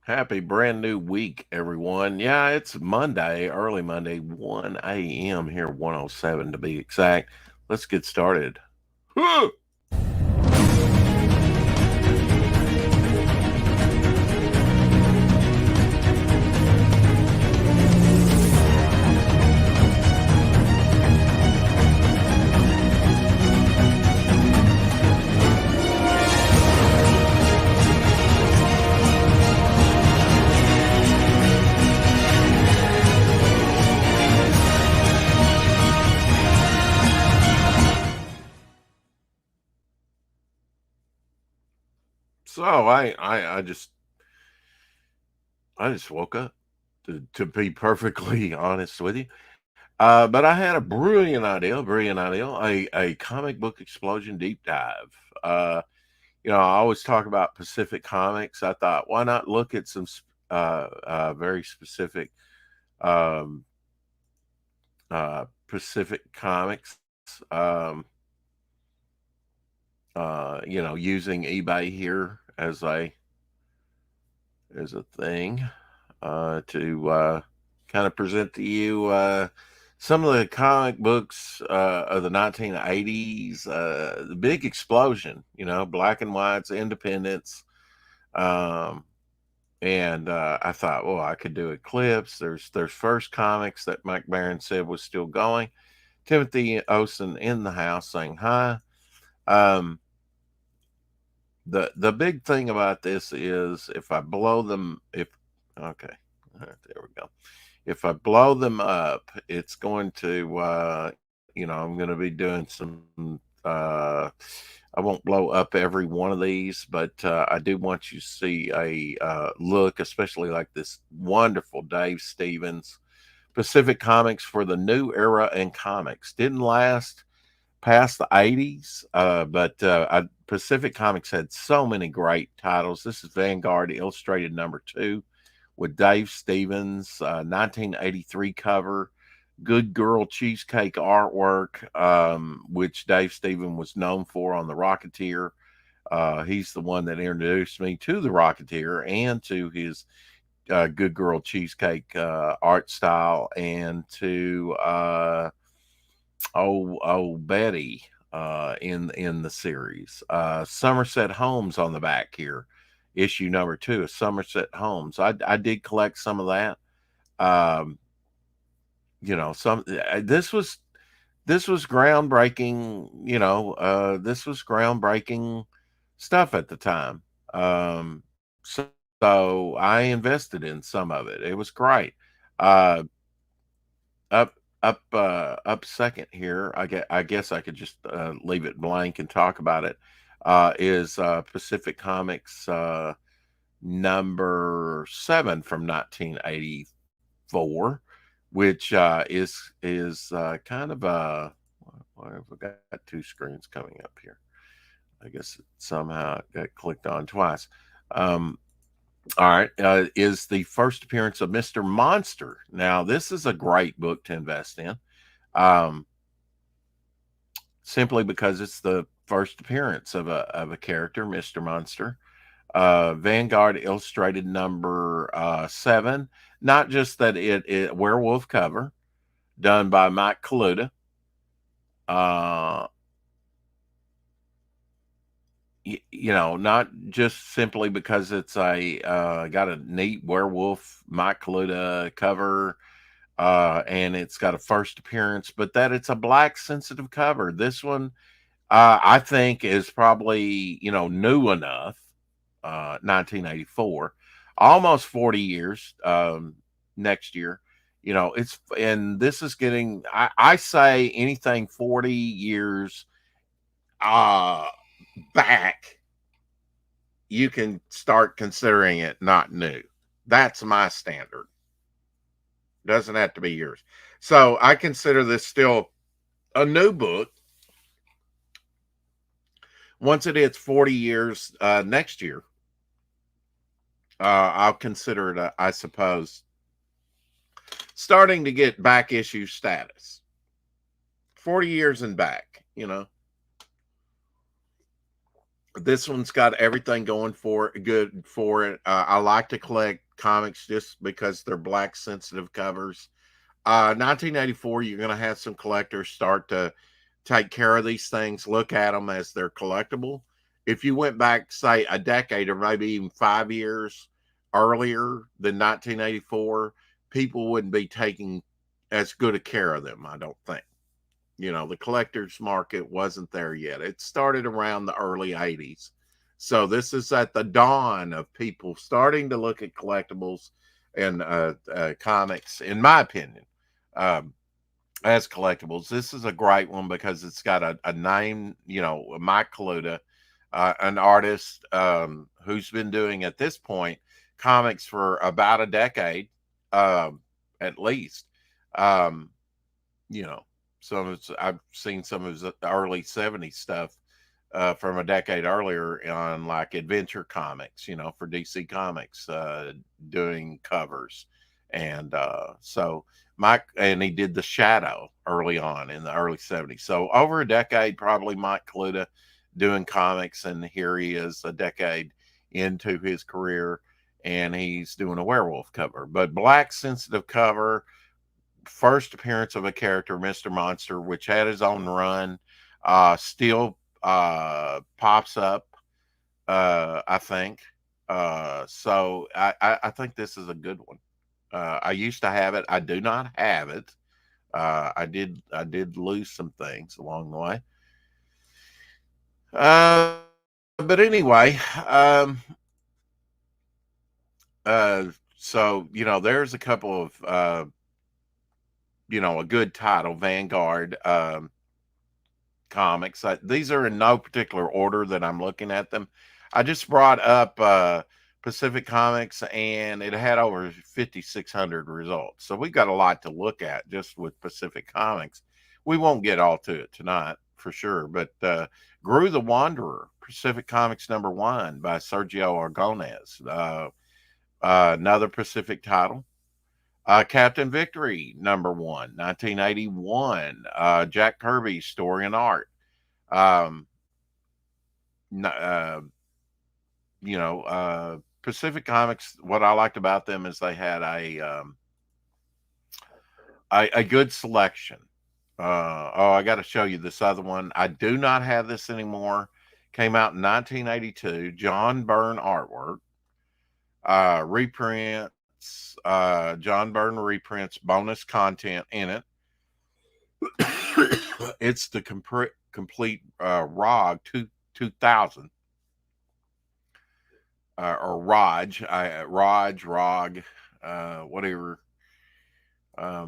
Happy brand new week, everyone. Yeah, it's Monday, early Monday, 1 a.m. here, 107 to be exact. Let's get started. Huh! So I just woke up to be perfectly honest with you. But I had a brilliant idea, a comic book explosion deep dive. I always talk about Pacific Comics. I thought, why not look at some very specific um, Pacific Comics, using eBay here as a thing to kind of present to you some of the comic books of the 1980s, the big explosion, black and whites, independence. Um, and I thought, well, I could do Eclipse. There's First Comics that Mike Barron said was still going. Timothy Olsen in the house saying hi. Um, the big thing about this is if I blow them, if okay, all right, there we go. If I blow them up, it's going to, I'm going to be doing some. I won't blow up every one of these, but I do want you to see a look, especially like this wonderful Dave Stevens Pacific Comics for the new era in comics. Didn't last past the 80s, but Pacific Comics had so many great titles. This is Vanguard Illustrated #2 with Dave Stevens, 1983 cover, Good Girl Cheesecake artwork, which Dave Stevens was known for on The Rocketeer. He's the one that introduced me to The Rocketeer and to his Good Girl Cheesecake art style, and to Betty in the series. Somerset Holmes on the back here, issue #2 of Somerset Holmes. I did collect some of that. Um, some this was groundbreaking. This was groundbreaking stuff at the time. So I invested in some of it. It was great. Uh, up up second here. I guess I could just leave it blank and talk about it. Is Pacific Comics #7 from 1984, which is kind of a. Why have we got two screens coming up here? I guess it somehow got clicked on twice. Um, all right, is the first appearance of Mr. Monster. Now, this is a great book to invest in, um, simply because it's the first appearance of a character, Mr. Monster. Vanguard Illustrated #7. Not just that it werewolf cover done by Mike Kaluta. Uh, not just simply because it's a got a neat werewolf Mike Kaluta cover, and it's got a first appearance, but that it's a black sensitive cover. This one, I think, is probably new enough. 1984, almost 40 years next year. It's and this is getting. I say anything 40 years uh back, you can start considering it not new. That's my standard. Doesn't have to be yours. So I consider this still a new book. Once it hits 40 years next year, I'll consider it, I suppose, starting to get back issue status. 40 years and back. This one's got everything going for good for it. I like to collect comics just because they're black sensitive covers. 1984, you're going to have some collectors start to take care of these things, look at them as they're collectible. If you went back, say, a decade or maybe even 5 years earlier than 1984, people wouldn't be taking as good a care of them, I don't think. The collector's market wasn't there yet. It started around the early 80s. So this is at the dawn of people starting to look at collectibles and comics, in my opinion, um, as collectibles. This is a great one because it's got a name, Mike Kaluta, an artist who's been doing, at this point, comics for about a decade, at least. Um, you know, I've seen some of his early 70s stuff from a decade earlier on, like Adventure Comics, for DC Comics, doing covers. And so Mike, and he did The Shadow early on in the early 70s. So over a decade, probably Mike Kaluta doing comics. And here he is a decade into his career and he's doing a werewolf cover, but black sensitive cover. First appearance of a character, Mr. Monster, which had his own run, still pops up, I think. So I think this is a good one. I used to have it. I do not have it. I did lose some things along the way. But anyway, so there's a couple of a good title, Vanguard comics. These are in no particular order that I'm looking at them. I just brought up Pacific Comics, and it had over 5,600 results. So we got a lot to look at just with Pacific Comics. We won't get all to it tonight for sure, but Gru the Wanderer, Pacific Comics #1 by Sergio Aragonés. Another Pacific title. Captain Victory #1, 1981. Jack Kirby's story and art. Pacific Comics. What I liked about them is they had a good selection. I got to show you this other one. I do not have this anymore. Came out in 1982. John Byrne artwork. Reprint. John Byrne reprints bonus content in it. It's the complete ROG 2000 or ROG, whatever. I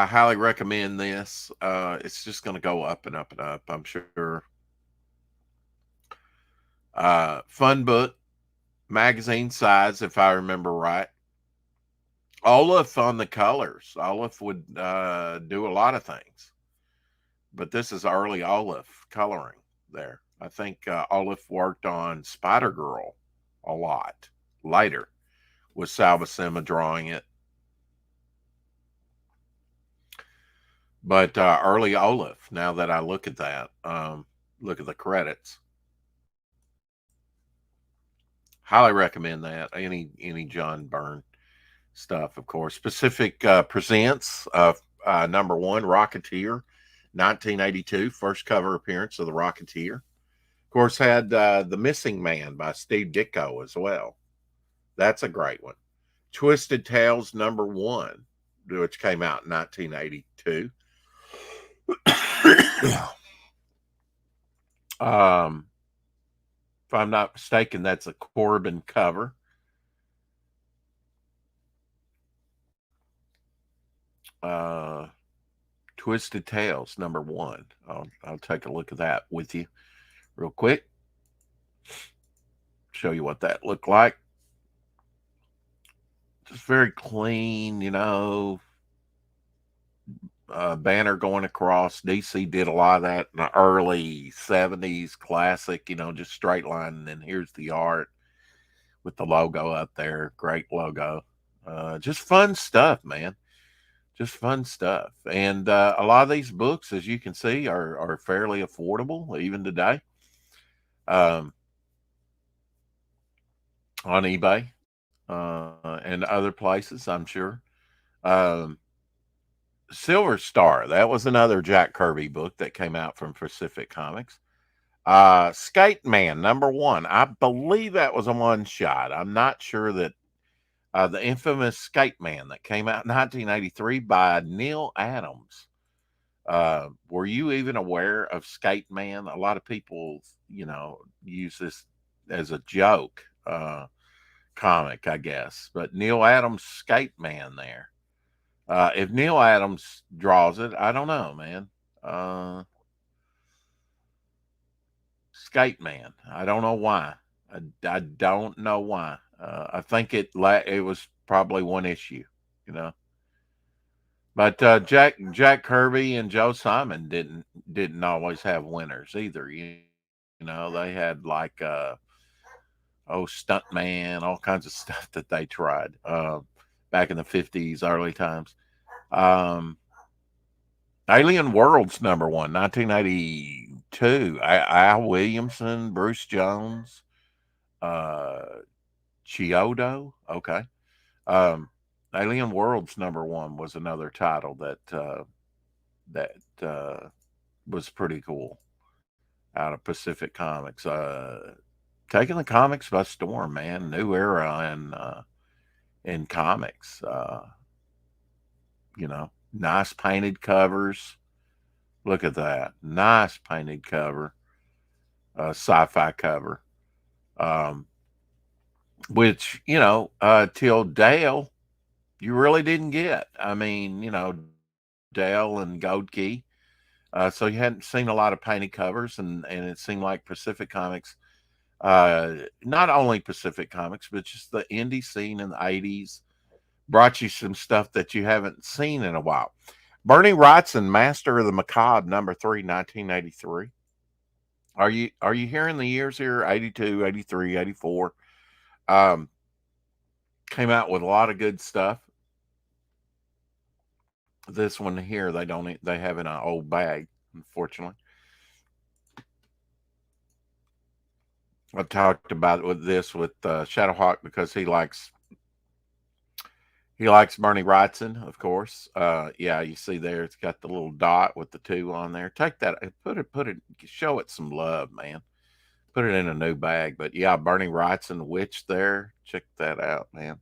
highly recommend this. It's just going to go up and up and up, I'm sure. Fun book. Magazine size, if I remember right. Olaf on the colors. Olaf would do a lot of things, but this is early Olaf coloring there. I think Olaf worked on Spider Girl a lot later with Sal Buscema drawing it. But early Olaf, now that I look at that, look at the credits. Highly recommend that. Any John Byrne stuff, of course. Pacific presents #1, Rocketeer, 1982, first cover appearance of the Rocketeer. Of course, had The Missing Man by Steve Ditko as well. That's a great one. Twisted Tales #1, which came out in 1982. If I'm not mistaken, that's a Corbin cover. Twisted Tales #1. I'll take a look at that with you real quick. Show you what that looked like. Just very clean, banner going across. DC did a lot of that in the early 70s, classic, just straight line. And then here's the art with the logo up there. Great logo. Just fun stuff, man. Just fun stuff. And a lot of these books, as you can see, are fairly affordable even today. um, on eBay and other places, I'm sure. Um, Silver Star, that was another Jack Kirby book that came out from Pacific Comics. Skate Man #1. I believe that was a one shot. I'm not sure that the infamous Skate Man that came out in 1983 by Neil Adams. Were you even aware of Skate Man? A lot of people, use this as a joke comic, I guess. But Neil Adams Skate Man there. If Neil Adams draws it, I don't know, man. Skate Man. I don't know why. I don't know why. I think it was probably one issue, you know. But Jack Kirby and Joe Simon didn't always have winners either. You know, they had like Stuntman, all kinds of stuff that they tried back in the 50s, early times. Um, Alien Worlds #1, 1982. Al Williamson, Bruce Jones, uh, Chiodo. Okay. Um, Alien Worlds #1 was another title that was pretty cool out of Pacific Comics. Taking the comics by storm, man. New era in comics. Nice painted covers. Look at that. Nice painted cover. Sci-fi cover. Um, which, till Dale, you really didn't get. I mean, Dale and Gold Key. So you hadn't seen a lot of painted covers, and it seemed like Pacific Comics, not only Pacific Comics, but just the indie scene in the 80s brought you some stuff that you haven't seen in a while. Bernie Wrightson, Master of the Macabre, #3, 1983. Are you hearing the years here? 82, 83, 84. Um, Came out with a lot of good stuff. This one here, they have in an old bag, unfortunately. I talked about it with Shadowhawk because he likes Bernie Wrightson, of course. Yeah, you see there, it's got the little dot with the 2 on there. Take that, show it some love, man. Put it in a new bag. But yeah, Bernie Wrightson, Witch there. Check that out, man.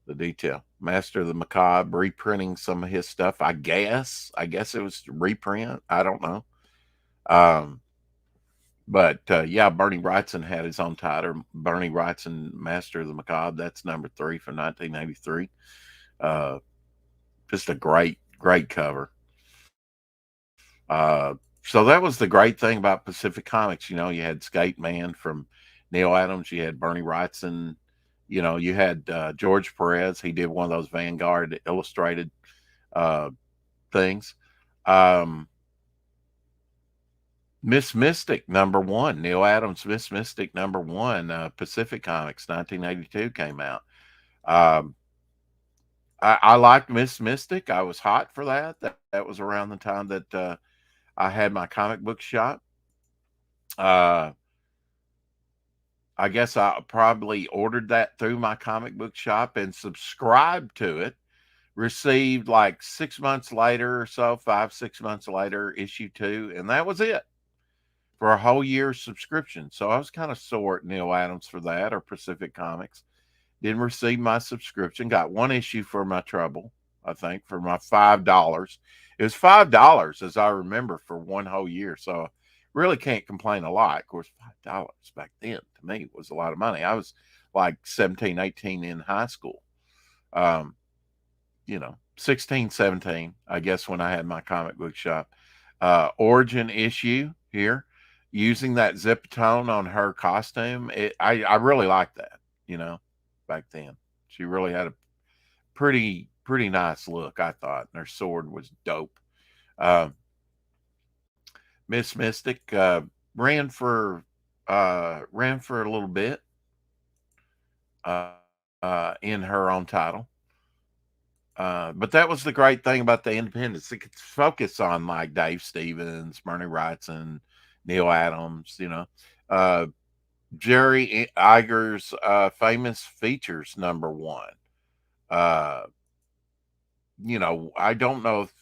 The detail. Master of the Macabre, reprinting some of his stuff. I guess it was reprint. I don't know. But yeah, Bernie Wrightson had his own title. Bernie Wrightson, Master of the Macabre. That's #3 from 1993. Uh, just a great cover. So that was the great thing about Pacific Comics. You had Skate Man from Neil Adams. You had Bernie Wrightson. You had George Perez. He did one of those Vanguard illustrated things. Miss Mystic #1, Neil Adams. Miss Mystic #1, Pacific Comics, 1982 came out. I liked Miss Mystic. I was hot for that. That was around the time that I had my comic book shop. I guess I probably ordered that through my comic book shop and subscribed to it. Received like 6 months later or so, 5, 6 months later, issue 2, and that was it for a whole year's subscription. So I was kind of sore at Neil Adams for that, or Pacific Comics. Didn't receive my subscription. Got one issue for my trouble, I think, for my $5. It was $5, as I remember, for one whole year. So really can't complain a lot. Of course, $5 back then to me was a lot of money. I was like 17, 18 in high school. 16, 17, I guess, when I had my comic book shop. Origin issue here, using that zip tone on her costume. I really liked that, back then. She really had a pretty nice look, I thought. And her sword was dope. Miss Mystic ran for a little bit in her own title. But that was the great thing about the independents. It could focus on like Dave Stevens, Bernie Wrightson, Neil Adams, uh, Jerry Iger's famous features #1. Uh, I don't know if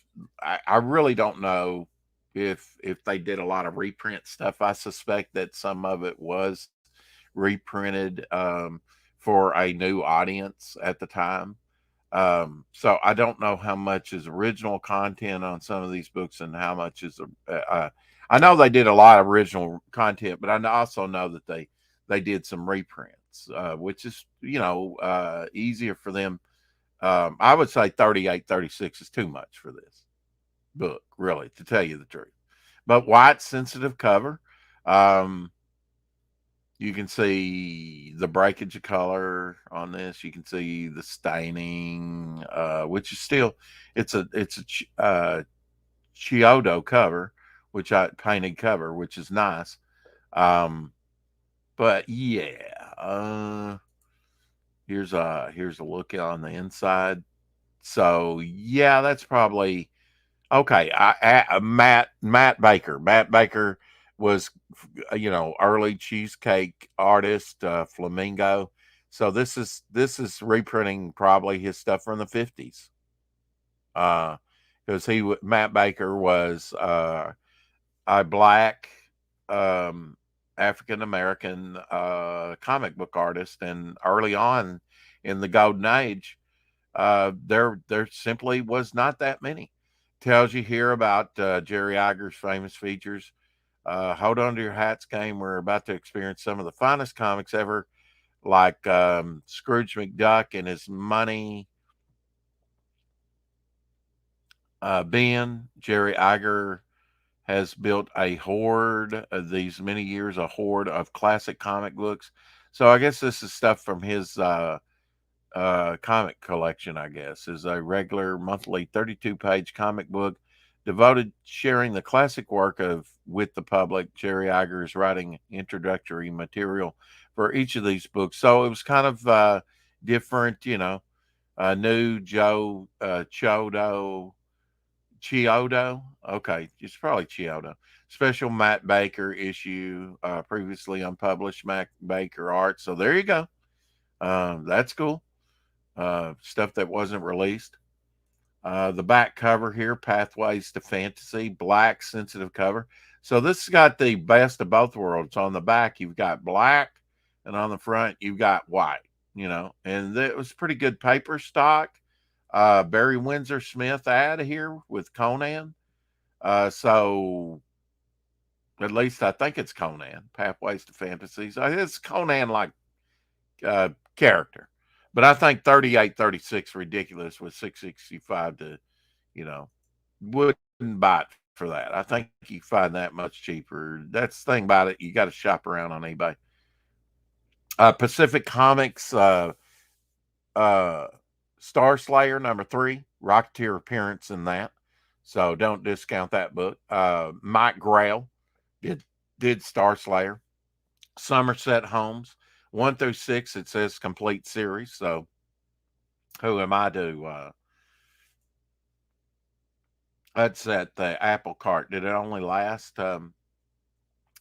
I really don't know if they did a lot of reprint stuff. I suspect that some of it was reprinted for a new audience at the time. So I don't know how much is original content on some of these books and how much is I know they did a lot of original content, but I also know that they did some reprints, which is easier for them. I would say 38, 36 is too much for this book, really, to tell you the truth. But white sensitive cover. Um, you can see the breakage of color on this. You can see the staining, which is still it's a Chiodo cover, which I painted cover, which is nice. Um, but yeah, here's a look on the inside. So yeah, that's probably okay. Matt Baker. Matt Baker was, early cheesecake artist, Flamingo. So this is reprinting probably his stuff from the 50s. Because Matt Baker was a black um, African American comic book artist, and early on in the golden age, there simply was not that many. Tells you here about Jerry Iger's famous features. Hold on to your hats, game. We're about to experience some of the finest comics ever, like Scrooge McDuck and his money. Ben, Jerry Iger has built a hoard of these many years, a hoard of classic comic books. So I guess this is stuff from his comic collection, I guess, is a regular monthly 32-page comic book devoted sharing the classic work of with the public. Jerry Iger is writing introductory material for each of these books. So it was kind of different, new Joe Chiodo. Okay, it's probably Chiodo. Special Matt Baker issue, previously unpublished Matt Baker art. So there you go. That's cool. Stuff that wasn't released. The back cover here, Pathways to Fantasy, black sensitive cover. So this has got the best of both worlds. On the back, you've got black, and on the front, you've got white. And it was pretty good paper stock. Barry Windsor Smith ad here with Conan. So at least I think it's Conan, Pathways to Fantasies. It's Conan like character. But I think 38, 36 ridiculous with 665 to, wouldn't buy it for that. I think you find that much cheaper. That's the thing about it. You got to shop around on eBay. Pacific Comics, Star Slayer #3, Rocketeer appearance in that. So don't discount that book. Mike Grail did Star Slayer. Somerset Holmes, 1 through 6, it says complete series. So who am I to that's at the Apple Cart. Did it only last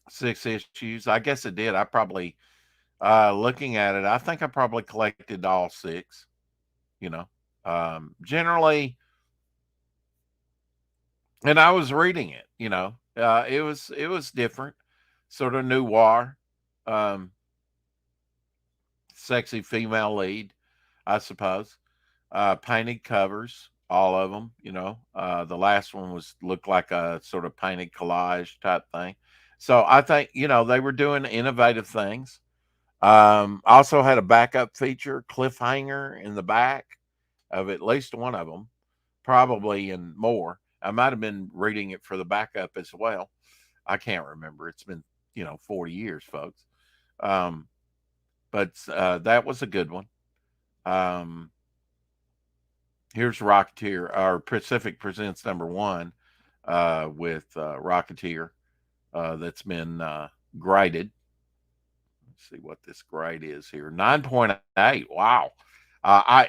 6 issues? I guess it did. I probably looking at it, I think I probably collected all 6, generally, and I was reading it, it was different, sort of noir, um, sexy female lead, I suppose. Painted covers, all of them. The last one looked like a sort of painted collage type thing. So I think they were doing innovative things. Also had a backup feature, cliffhanger in the back of at least one of them, probably in more. I might have been reading it for the backup as well. I can't remember. It's been 40 years, folks. But that was a good one. Here's Rocketeer, or Pacific Presents #1 with Rocketeer that's been graded. Let's see what this grade is here. 9.8. Wow.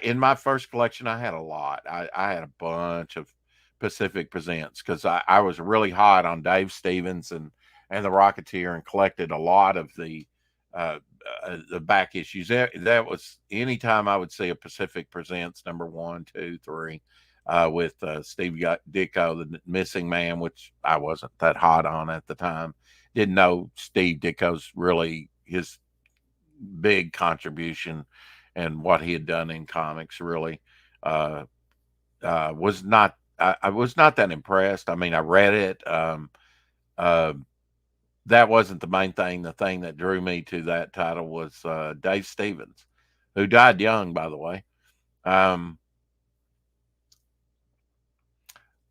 In my first collection, I had a lot. I had a bunch of Pacific Presents because I was really hot on Dave Stevens and and the Rocketeer, and collected a lot of the back issues. That was anytime I would see a Pacific Presents number 1, 2, 3 with Steve Ditko, the Missing Man, which I wasn't that hot on at the time. Didn't know Steve Ditko's really his big contribution and what he had done in comics. Really, uh, was not. I was not that impressed. I mean, I read it. Uh, that wasn't the main thing. The thing that drew me to that title was Dave Stevens, who died young, by the way. Um,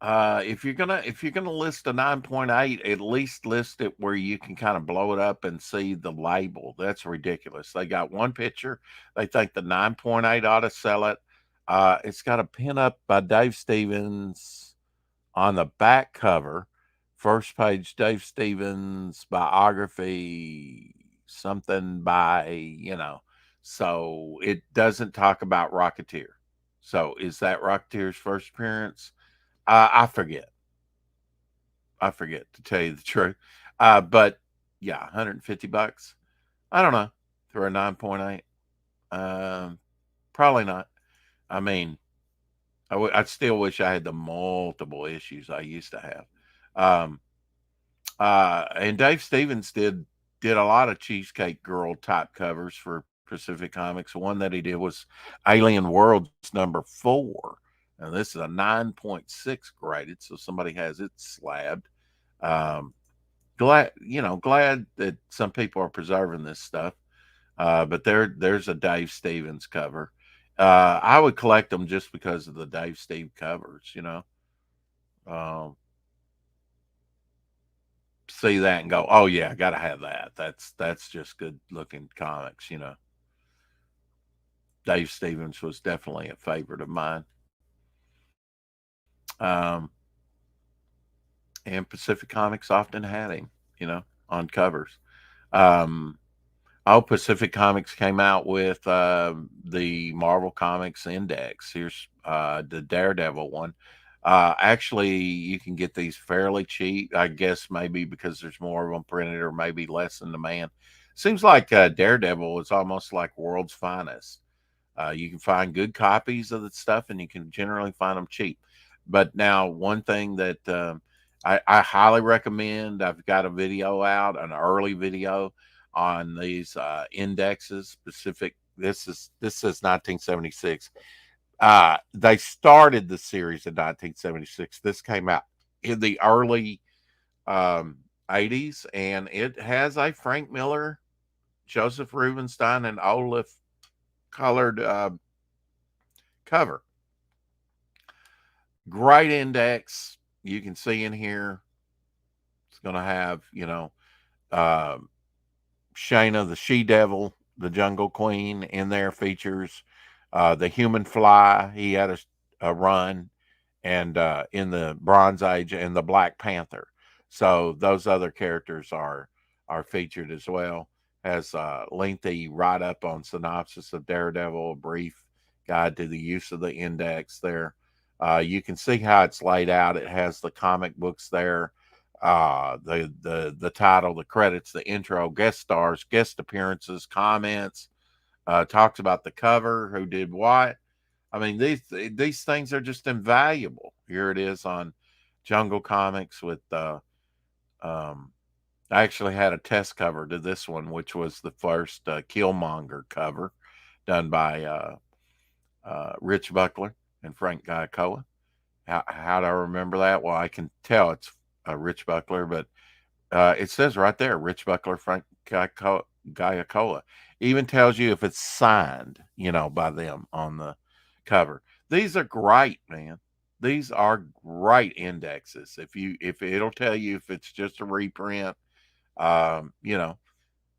if you're gonna list a 9.8, at least list it where you can kind of blow it up and see the label. That's ridiculous. They got one picture. They think the 9.8 ought to sell it. It's got a pin up by Dave Stevens on the back cover. First page, Dave Stevens biography, something by, so it doesn't talk about Rocketeer. So is that Rocketeer's first appearance? I forget. I forget to tell you the truth. But yeah, 150 bucks. I don't know for a 9.8. Probably not. I mean, I still wish I had the multiple issues I used to have. Um, and Dave Stevens did a lot of Cheesecake Girl type covers for Pacific Comics. One that he did was Alien Worlds number 4. And this is a 9.6 graded, so somebody has it slabbed. Um, glad that some people are preserving this stuff. But there's a Dave Stevens cover. I would collect them just because of the Dave Steve covers. Um, see that and go, oh yeah, I gotta have that. That's just good looking comics. Dave Stevens was definitely a favorite of mine. Um, and Pacific Comics often had him, on covers. Um, Pacific Comics came out with the Marvel Comics Index. Here's the Daredevil one. Actually, you can get these fairly cheap, I guess, maybe because there's more of them printed or maybe less in demand. Seems like Daredevil is almost like world's finest. You can find good copies of the stuff and you can generally find them cheap. But now, one thing that I highly recommend, I've got a video out, an early video on these indexes. Specific. This is 1976. They started the series in 1976. This came out in the early 80s, and it has a Frank Miller, Joseph Rubinstein, and Olaf colored cover. Great index. You can see in here, it's going to have, uh, Shayna, the she devil, the jungle queen in there features the human fly. He had a run and in the Bronze Age, and the Black Panther. So those other characters are featured as well. Has a lengthy write up on synopsis of Daredevil, a brief guide to the use of the index there. You can see how it's laid out. It has the comic books there, the title, the credits, the intro, guest stars, guest appearances, comments. Talks about the cover, who did what. I mean, these things are just invaluable. Here it is on Jungle Comics with I actually had a test cover to this one, which was the first Killmonger cover done by Rich Buckler and Frank Giacola. How do I remember that? Well, I can tell it's Rich Buckler, but it says right there, Rich Buckler, Frank Giacola. Even tells you if it's signed, by them on the cover. These are great, man. These are great indexes. If it'll tell you if it's just a reprint, um, you know,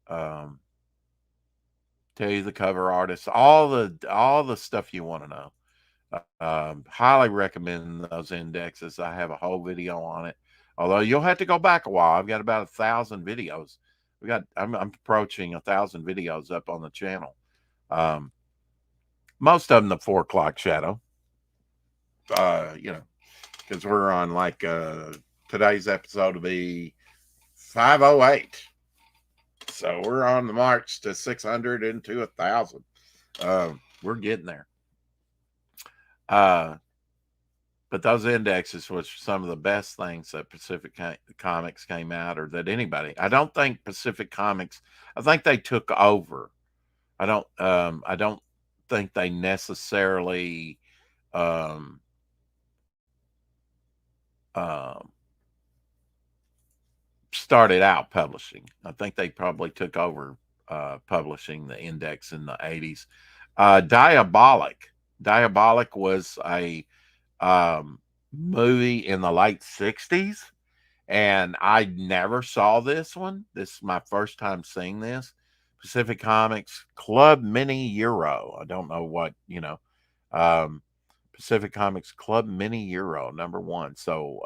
um, tell you the cover artist, all the stuff you want to know. Highly recommend those indexes. I have a whole video on it. Although you'll have to go back a while. I've got about 1,000 videos. I'm approaching 1,000 videos up on the channel. Most of them the 4 o'clock shadow. Because we're on today's episode will be 508. So we're on the march to 600 into 1,000. We're getting there. But those indexes was some of the best things that Pacific Comics came out, or that anybody. I don't think Pacific Comics. I think they took over. I don't think they necessarily um, um, started out publishing. I think they probably took over publishing the index in the 80s. Diabolic. Diabolic was a movie in the late 60s, and I never saw this one. This is my first time seeing this. Pacific Comics Club Mini Euro. I don't know what, Pacific Comics Club Mini Euro #1. So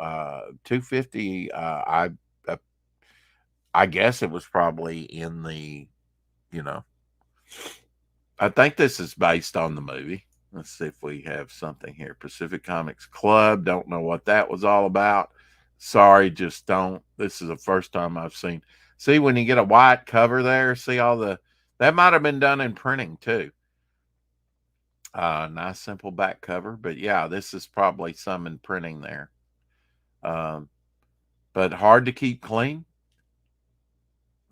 250. I guess it was probably in the, you know, I think this is based on the movie. Let's see if we have something here. Pacific Comics Club. Don't know what that was all about. Sorry, just don't. This is the first time I've seen. See, when you get a white cover there, see all the, that might have been done in printing too. Nice simple back cover, but yeah, this is probably some in printing there. But hard to keep clean.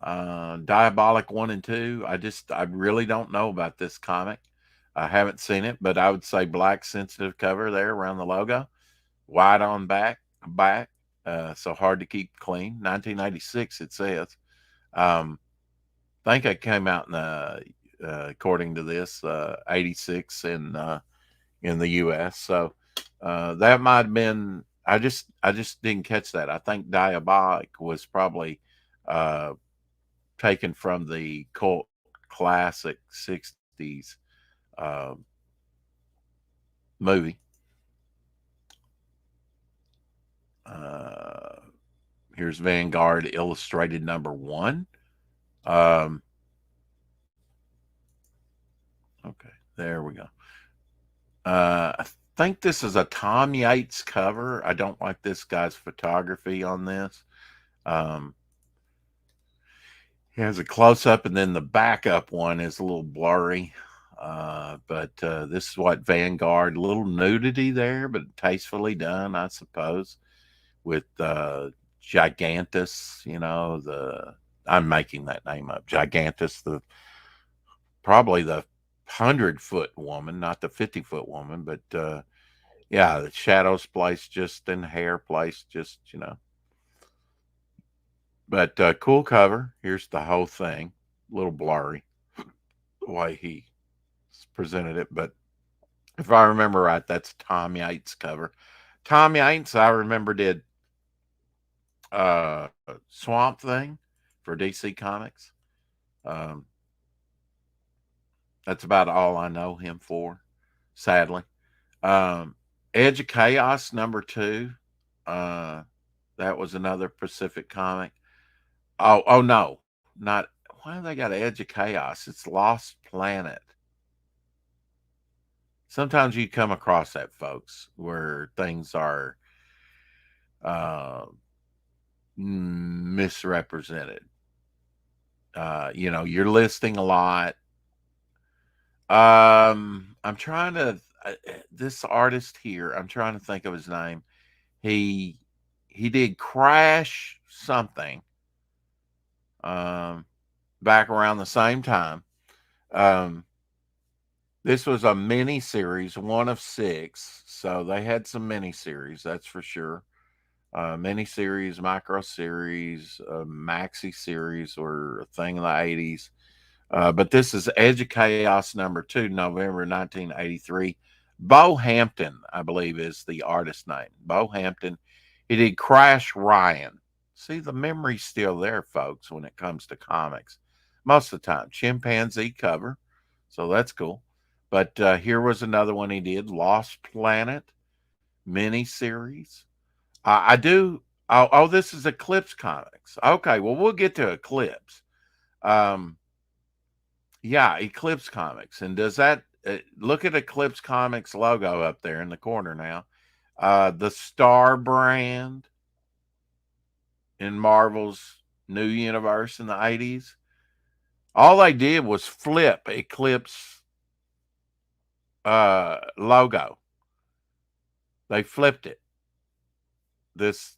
Diabolic 1 and 2. I really don't know about this comic. I haven't seen it, but I would say black sensitive cover there around the logo, white on back. So hard to keep clean. 1996 it says. I think it came out in the according to this 86 in the US. So that might have been, I just didn't catch that. I think Diabolic was probably taken from the cult classic 60s movie. Here's Vanguard Illustrated #1. Okay, there we go. I think this is a Tom Yates cover. I don't like this guy's photography on this. He has a close up, and then the backup one is a little blurry. But this is what Vanguard, a little nudity there, but tastefully done, I suppose, with Gigantus. I'm making that name up. Gigantus, probably the 100-foot woman, not the 50-foot woman, but yeah, the shadows placed just in hair placed just, But cool cover. Here's the whole thing. A little blurry the way he presented it, but if I remember right, that's Tom Yates cover. Tom Yates, I remember, did Swamp Thing for DC Comics. That's about all I know him for, sadly. Edge of Chaos #2. That was another Pacific comic. Oh no, not. Why have they got Edge of Chaos? It's Lost Planet. Sometimes you come across that, folks, where things are misrepresented. You're listing a lot. I'm trying to this artist here. I'm trying to think of his name. He did Crash something. Back around the same time. This was a mini series, 1 of 6. So they had some mini series, that's for sure. Mini series, micro series, maxi series were a thing in the 80s. But this is Edge of Chaos #2, November 1983. Bo Hampton, I believe, is the artist name. Bo Hampton. He did Crash Ryan. See, the memory's still there, folks, when it comes to comics. Most of the time. Chimpanzee cover. So that's cool. But here was another one he did. Lost Planet mini-series. I do. Oh, this is Eclipse Comics. Okay, well, we'll get to Eclipse. Yeah, Eclipse Comics. And does that, look at Eclipse Comics logo up there in the corner now. The Star brand in Marvel's New Universe in the 80s. All they did was flip Eclipse logo. They flipped it. This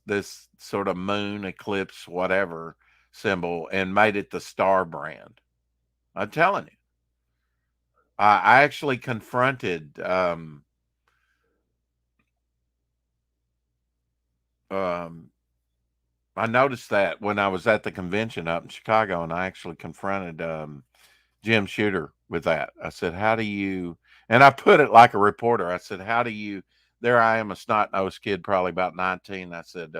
sort of moon eclipse whatever symbol and made it the Star brand. I'm telling you. I actually confronted um I noticed that when I was at the convention up in Chicago, and I actually confronted Jim Shooter with that. I said, "How do you?" And I put it like a reporter. I said, "How do you?" There I am, a snot nosed kid, probably about 19. I said,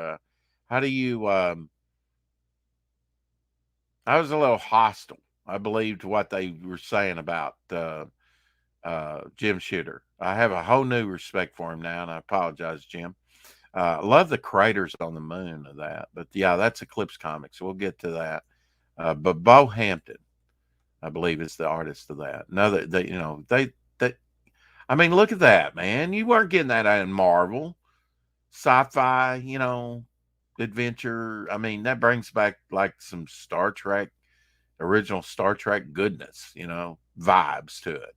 "How do you?" I was a little hostile. I believed what they were saying about Jim Shooter. I have a whole new respect for him now, and I apologize, Jim. I love the craters on the moon of that, but yeah, that's Eclipse Comics. We'll get to that. But Bo Hampton, I believe, is the artist of that. No, they. I mean, look at that, man. You weren't getting that in Marvel, sci-fi, adventure. I mean, that brings back like some Star Trek, original Star Trek goodness, vibes to it.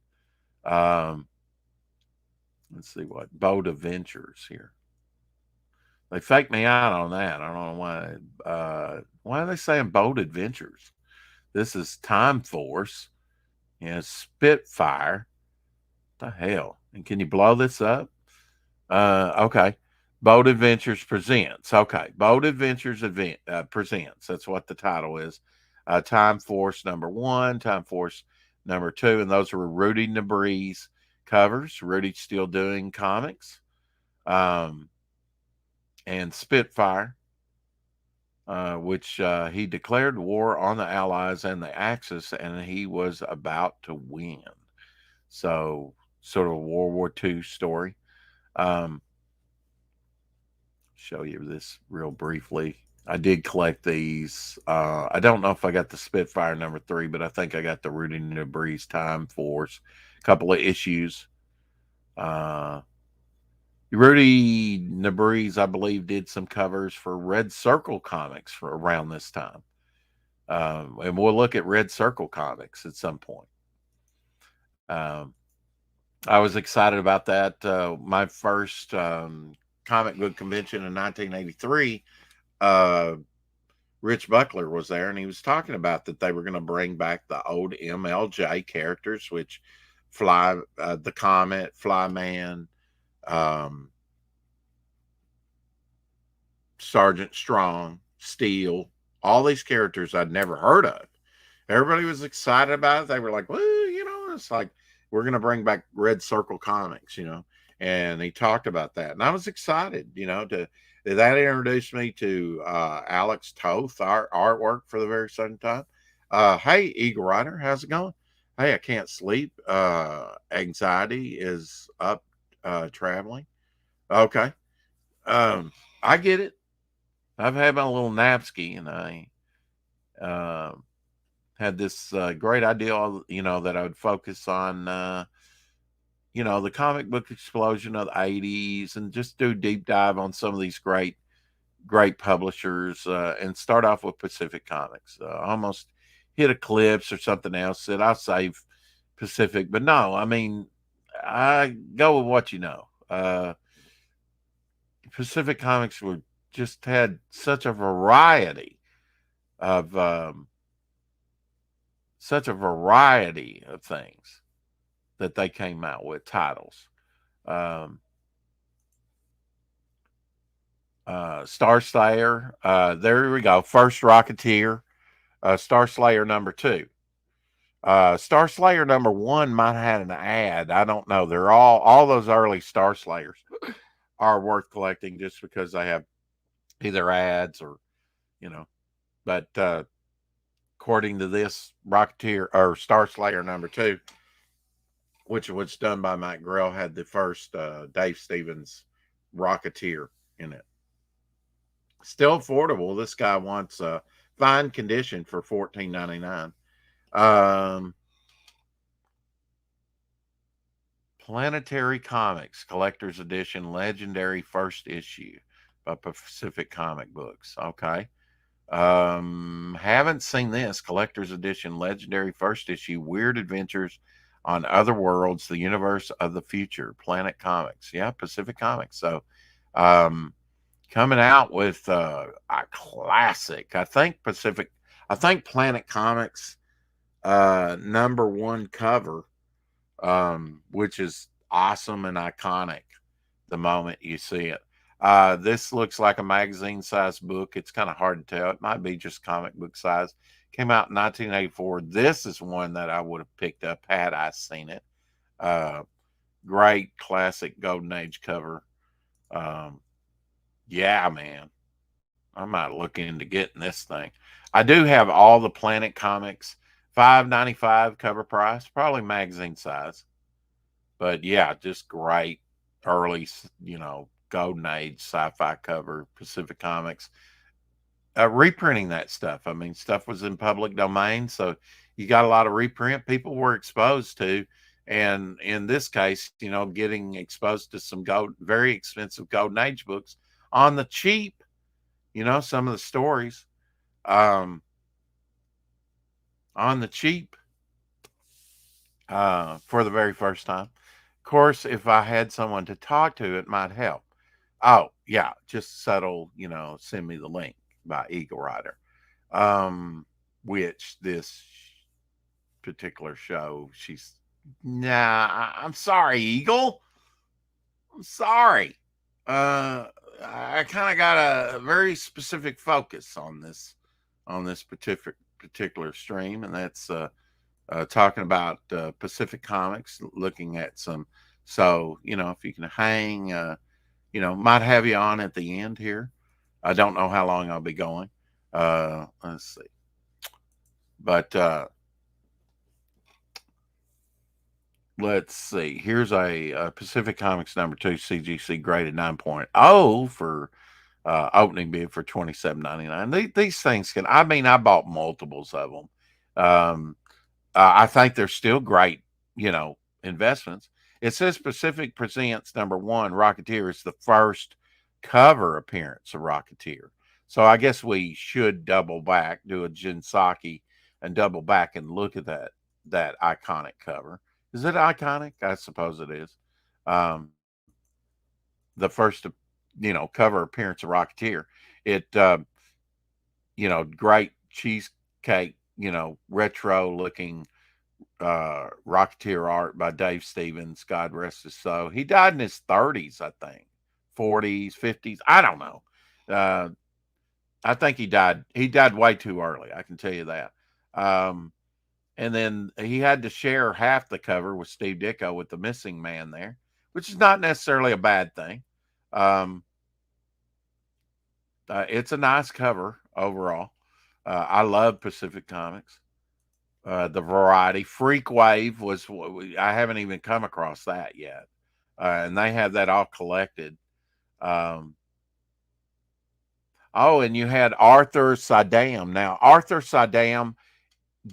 Let's see what Bold Adventures here. They faked me out on that. I don't know why. Why are they saying Bold Adventures? This is Time Force and Spitfire. What the hell? And can you blow this up? Okay. Bold Adventures presents. Okay. Bold Adventures presents. That's what the title is. Time Force #1, Time Force #2, and those are Rudy Nebree's covers. Rudy's still doing comics. And Spitfire, which he declared war on the Allies and the Axis, and he was about to win. So, sort of a World War II story. Show you this real briefly. I did collect these. I don't know if I got the Spitfire #3, but I think I got the Rudy Nebree's Time Force. A couple of issues. Rudy Nebree's, I believe, did some covers for Red Circle Comics for around this time. And we'll look at Red Circle Comics at some point. I was excited about that. My first comic book convention in 1983, Rich Buckler was there, and he was talking about that they were going to bring back the old MLJ characters, which the Comet, Flyman, Sergeant Strong, Steel, all these characters I'd never heard of. Everybody was excited about it. They were like, well, it's like, we're going to bring back Red Circle Comics, and he talked about that. And I was excited, that introduced me to Alex Toth, our artwork for the very same time. Hey, Eagle Rider, how's it going? Hey, I can't sleep. Anxiety is up traveling. Okay. I get it. I've had my little napski, and I had this great idea, that I would focus on, the comic book explosion of the 80s and just do deep dive on some of these great publishers and start off with Pacific Comics. Almost hit Eclipse or something else. Said I'll save Pacific, but no, I mean, I go with what you know. Pacific Comics were just had such a variety of things that they came out with titles. Star Slayer, there we go. First Rocketeer, Star Slayer #2. Star Slayer #1 might have had an ad. I don't know. They're all those early Star Slayers are worth collecting just because they have either ads or, but according to this, Rocketeer or Star Slayer #2, which was done by Mike Grell, had the first Dave Stevens Rocketeer in it. Still affordable. This guy wants fine condition for $14.99. Planetary Comics Collector's Edition Legendary First Issue by Pacific Comic Books. Okay. Haven't seen this collector's edition, legendary first issue, Weird Adventures on Other Worlds, the Universe of the Future, Planet Comics. Yeah, Pacific Comics. So, um, coming out with a classic. I think Planet Comics #1 cover, which is awesome and iconic the moment you see it. This looks like a magazine size book. It's kind of hard to tell. It might be just comic book size. Came out in 1984. This is one that I would have picked up had I seen it. Uh, Great classic Golden Age cover. Um, yeah, man. I might look into getting this thing. I do have all the Planet Comics, $5.95 cover price, probably magazine size. But yeah, just great early, Golden Age sci-fi cover, Pacific Comics. Reprinting that stuff. I mean, stuff was in public domain, so you got a lot of reprint people were exposed to. And in this case, getting exposed to some very expensive Golden Age books on the cheap, some of the stories um, on the cheap for the very first time. Of course, if I had someone to talk to, it might help. Oh, yeah, just subtle, send me the link by Eagle Rider, which this particular show, I'm sorry, Eagle. I'm sorry. I kind of got a very specific focus on this particular stream, and that's talking about Pacific Comics, looking at some. So, if you can hang, might have you on at the end here. I don't know how long I'll be going. Let's see. But let's see. Here's a Pacific Comics #2 CGC graded 9.0 for opening bid for $27.99. These things I bought multiples of them. I think they're still great, investments. It says Pacific presents #1. Rocketeer is the first cover appearance of Rocketeer. So I guess we should double back, do a Jinsaki, and double back and look at that iconic cover. Is it iconic? I suppose it is. The first, cover appearance of Rocketeer. It, great cheesecake, retro looking Rocketeer art by Dave Stevens. God rest his soul. He died in his 30s, I think, 40s, 50s. I don't know. I think he died. He died way too early. I can tell you that. And then he had to share half the cover with Steve Ditko with the missing man there, which is not necessarily a bad thing. It's a nice cover overall. I love Pacific Comics. The variety. Freak Wave was, I haven't even come across that yet. And they have that all collected. Oh, and you had Arthur Saddam. Now, Arthur Saddam,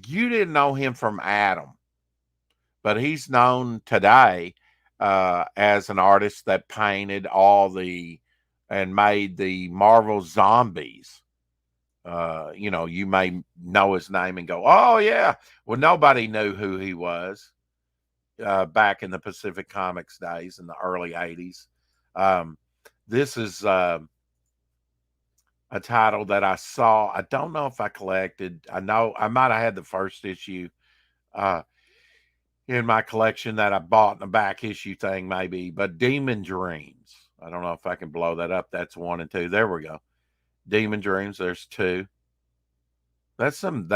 you didn't know him from Adam, but he's known today as an artist that painted and made the Marvel zombies. You may know his name and go, oh, yeah. Well, nobody knew who he was back in the Pacific Comics days in the early 80s. This is a title that I saw. I don't know if I collected. I know I might have had the first issue in my collection that I bought in the back issue thing, maybe. But Demon Dreams. I don't know if I can blow that up. That's 1 and 2. There we go. Demon Dreams. There's 2. That's some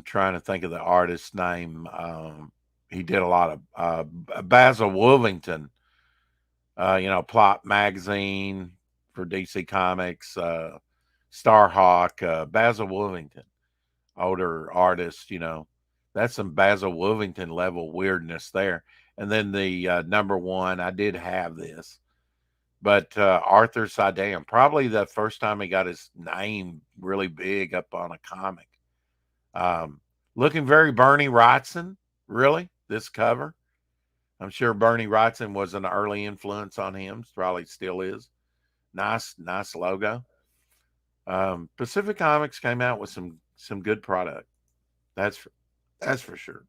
trying to think of the artist's name. He did a lot of Basil Wolvington, Plot Magazine for DC Comics, Starhawk, Basil Wolvington, older artist, that's some Basil Wolvington level weirdness there. And then the #1, I did have this. But Arthur Saddam, probably the first time he got his name really big up on a comic. Looking very Bernie Wrightson, really, this cover. I'm sure Bernie Wrightson was an early influence on him, probably still is. Nice logo. Pacific Comics came out with some good product. That's for, that's for sure.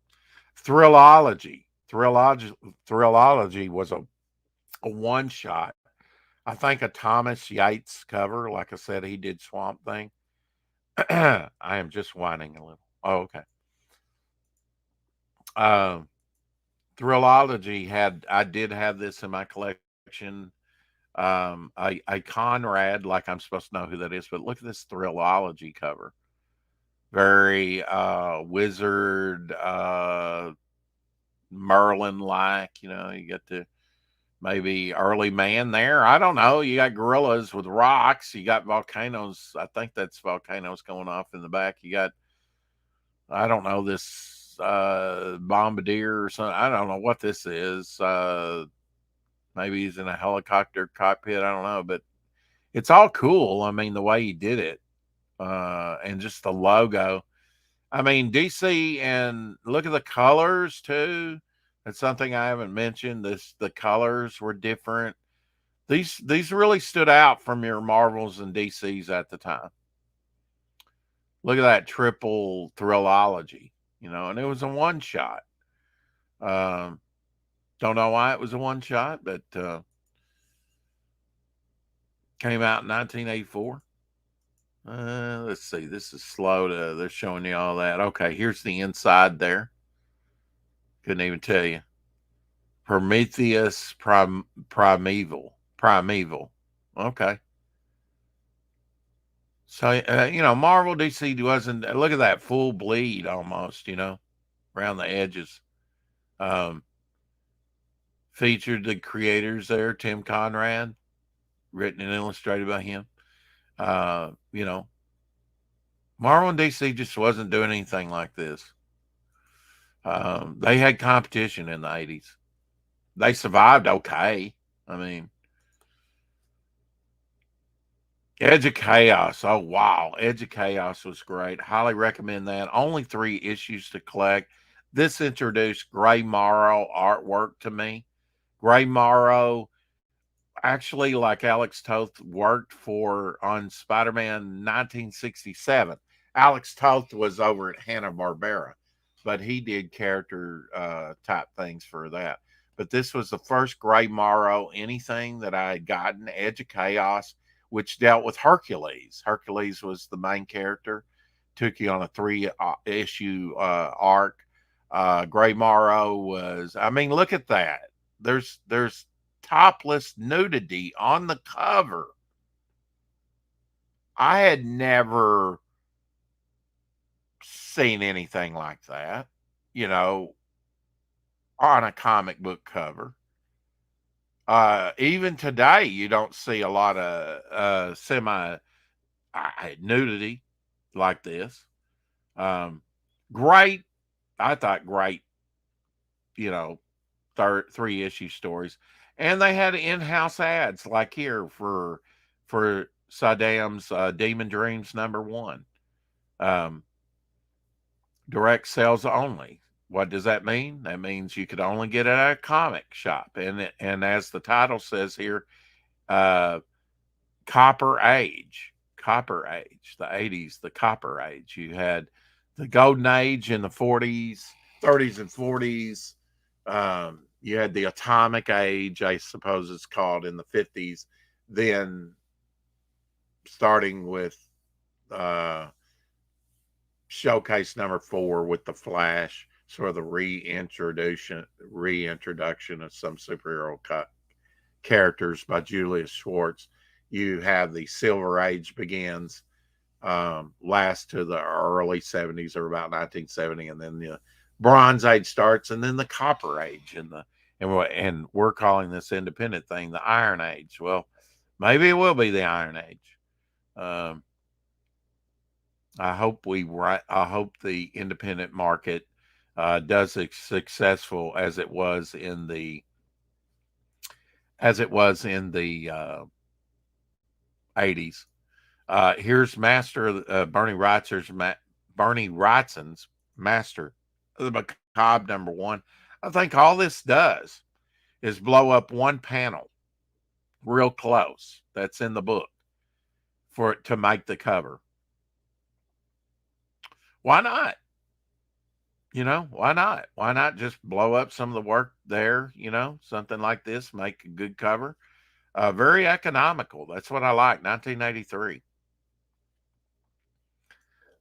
Thrillology. Thrillology was a one shot. I think a Thomas Yates cover. Like I said, he did Swamp Thing. I am just whining a little. Oh, okay. Um, Thrillology I did have this in my collection. A Conrad, like I'm supposed to know who that is, but look at this Thrillology cover. Very wizard, Merlin like, you get the maybe early man there. I don't know. You got gorillas with rocks. You got volcanoes. I think that's volcanoes going off in the back. You got, I don't know, this bombardier or something. I don't know what this is. Maybe he's in a helicopter cockpit. I don't know, but it's all cool. I mean, the way he did it, and just the logo. I mean, DC, and look at the colors too. That's something I haven't mentioned. The colors were different. These really stood out from your Marvels and DCs at the time. Look at that triple Thrillology, and it was a one shot. Um, don't know why it was a one shot, but came out in 1984. Let's see. This is slow. They're showing you all that. Okay, here's the inside there. Couldn't even tell you. Prometheus Primeval. Primeval. Okay. So, Marvel DC wasn't, look at that full bleed almost, around the edges. Featured the creators there, Tim Conrad, written and illustrated by him. Marvel and DC just wasn't doing anything like this. They had competition in the 80s. They survived okay. I mean, Edge of Chaos. Oh, wow. Edge of Chaos was great. Highly recommend that. Only 3 issues to collect. This introduced Gray Morrow artwork to me. Gray Morrow, actually, like Alex Toth, worked on Spider-Man 1967. Alex Toth was over at Hanna-Barbera, but he did character type things for that. But this was the first Gray Morrow anything that I had gotten. Edge of Chaos, which dealt with Hercules. Hercules was the main character. Took you on a 3-issue arc. Gray Morrow was, I mean, look at that. There's topless nudity on the cover. I had never seen anything like that, on a comic book cover. Even today, you don't see a lot of semi nudity like this. Great, I thought great, 3-issue stories, and they had in-house ads like here for Saddam's Demon Dreams #1. Direct sales only. What does that mean? That means you could only get it at a comic shop. And as the title says here, Copper Age, the 80s, the Copper Age. You had the Golden Age in the 40s, 30s and 40s. You had the Atomic Age, I suppose it's called, in the 50s. Then starting with showcase #4 with the Flash, sort of the reintroduction of some superhero characters by Julius Schwartz. You have the Silver Age begins, lasts to the early 70s or about 1970, and then the Bronze Age starts, and then the Copper Age, and we're calling this independent thing the Iron Age. Well, maybe it will be the Iron Age. I hope the independent market does as successful as it was in the 80s. Here's Bernie Wrightson's Master of the Macabre #1. I think all this does is blow up one panel real close. That's in the book for it to make the cover. Why not? Why not? Why not just blow up some of the work there? Something like this, make a good cover. Very economical. That's what I like. 1983.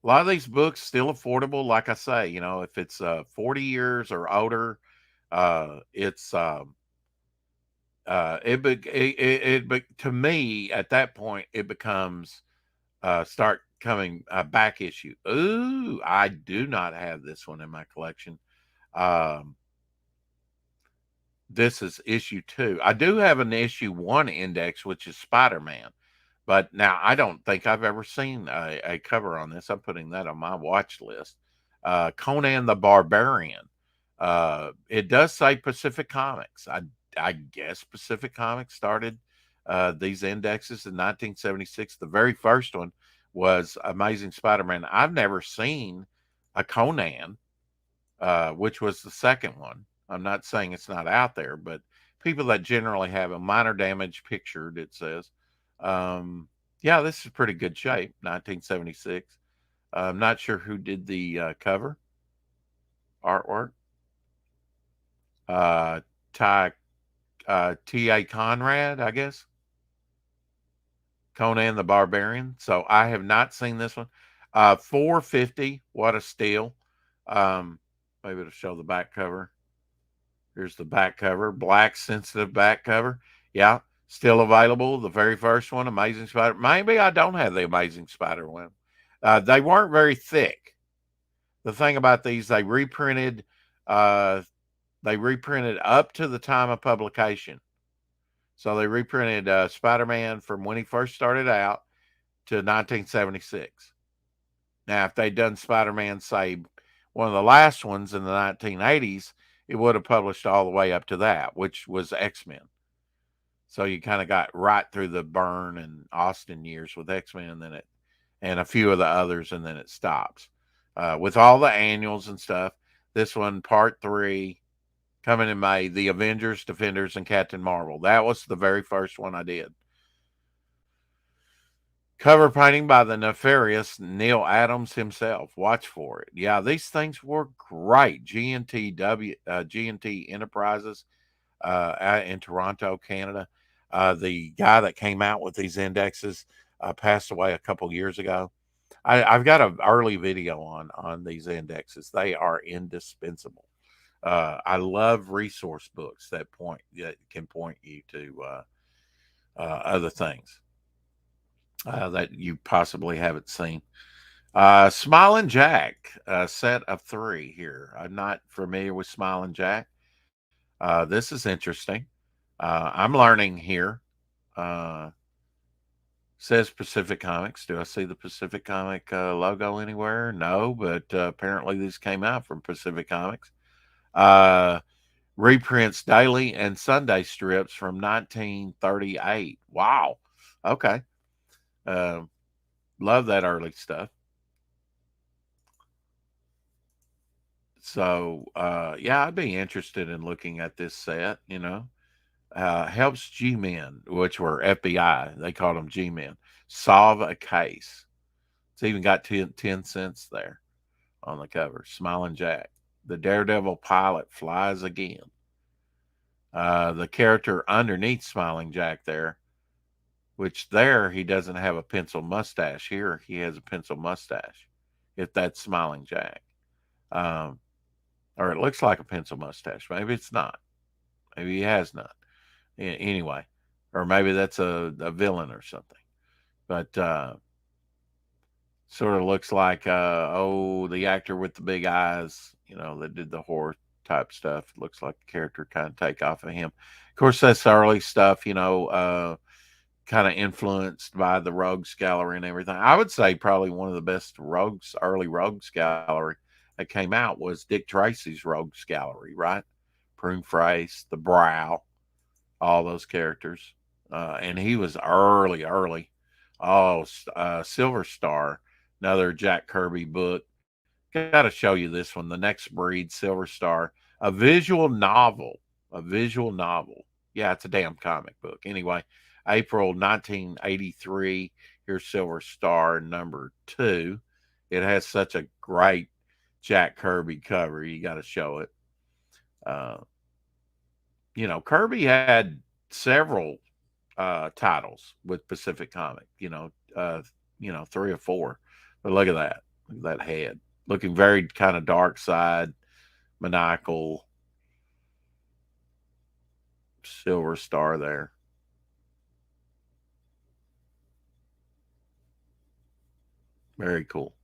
A lot of these books still affordable. Like I say, if it's 40 years or older, it's to me at that point it becomes start coming back issue. Ooh, I do not have this one in my collection. Um, this is issue 2. I do have an issue 1 index, which is Spider-Man. But now I don't think I've ever seen a cover on this. I'm putting that on my watch list. Conan the Barbarian. It does say Pacific Comics. I guess Pacific Comics started these indexes in 1976. The very first one was Amazing Spider-Man. I've never seen a Conan, which was the second one. I'm not saying it's not out there, but people that generally have a minor damage pictured, it says. Yeah, this is pretty good shape, 1976. I'm not sure who did the cover artwork. Ty T.A. Conrad, I guess. Conan the Barbarian. So I have not seen this one. $4.50. What a steal. Maybe it'll show the back cover. Here's the back cover. Black sensitive back cover. Yeah, still available. The very first one, Amazing Spider. Maybe I don't have the Amazing Spider one. They weren't very thick. The thing about these, they reprinted up to the time of publication. So they reprinted Spider-Man from when he first started out to 1976. Now, if they'd done Spider-Man, say, one of the last ones in the 1980s, it would have published all the way up to that, which was X-Men. So you kind of got right through the Byrne and Austin years with X-Men, and a few of the others, and then it stops. With all the annuals and stuff, this one, part 3, coming in May, The Avengers, Defenders, and Captain Marvel. That was the very first one I did. Cover painting by the nefarious Neil Adams himself. Watch for it. Yeah, these things were great. G&T Enterprises in Toronto, Canada. The guy that came out with these indexes passed away a couple years ago. I've got an early video on these indexes. They are indispensable. I love resource books that can point you to other things that you possibly haven't seen. Smiling Jack, set of 3 here. I'm not familiar with Smiling Jack. This is interesting. I'm learning here. Says Pacific Comics. Do I see the Pacific Comic logo anywhere? No, but apparently these came out from Pacific Comics. Reprints daily and Sunday strips from 1938. Wow. Okay. Love that early stuff. So, yeah, I'd be interested in looking at this set, helps G-Men, which were FBI. They called them G-Men, solve a case. It's even got 10 cents there on the cover. Smiling Jack. The Daredevil pilot flies again. The character underneath Smiling Jack there, which there he doesn't have a pencil mustache. Here he has a pencil mustache, if that's Smiling Jack. Or it looks like a pencil mustache. Maybe it's not. Maybe he has none. Anyway, or maybe that's a villain or something. But sort of looks like the actor with the big eyes, that did the horror type stuff. It looks like the character kind of take off of him. Of course, that's early stuff, kind of influenced by the Rogues Gallery and everything. I would say probably one of the best early Rogues Gallery that came out was Dick Tracy's Rogues Gallery, right? Prune Face, the Brow, all those characters. And he was early. Oh, Silver Star, another Jack Kirby book. Got to show you this one, The Next Breed, Silver Star, a visual novel. Yeah, it's a damn comic book. Anyway, April 1983. Here's Silver Star #2. It has such a great Jack Kirby cover. You got to show it. Uh, Kirby had several titles with Pacific Comic. 3 or 4. But look at that. Look at that head. Looking very kind of dark side, maniacal. Silver Star there. Very cool.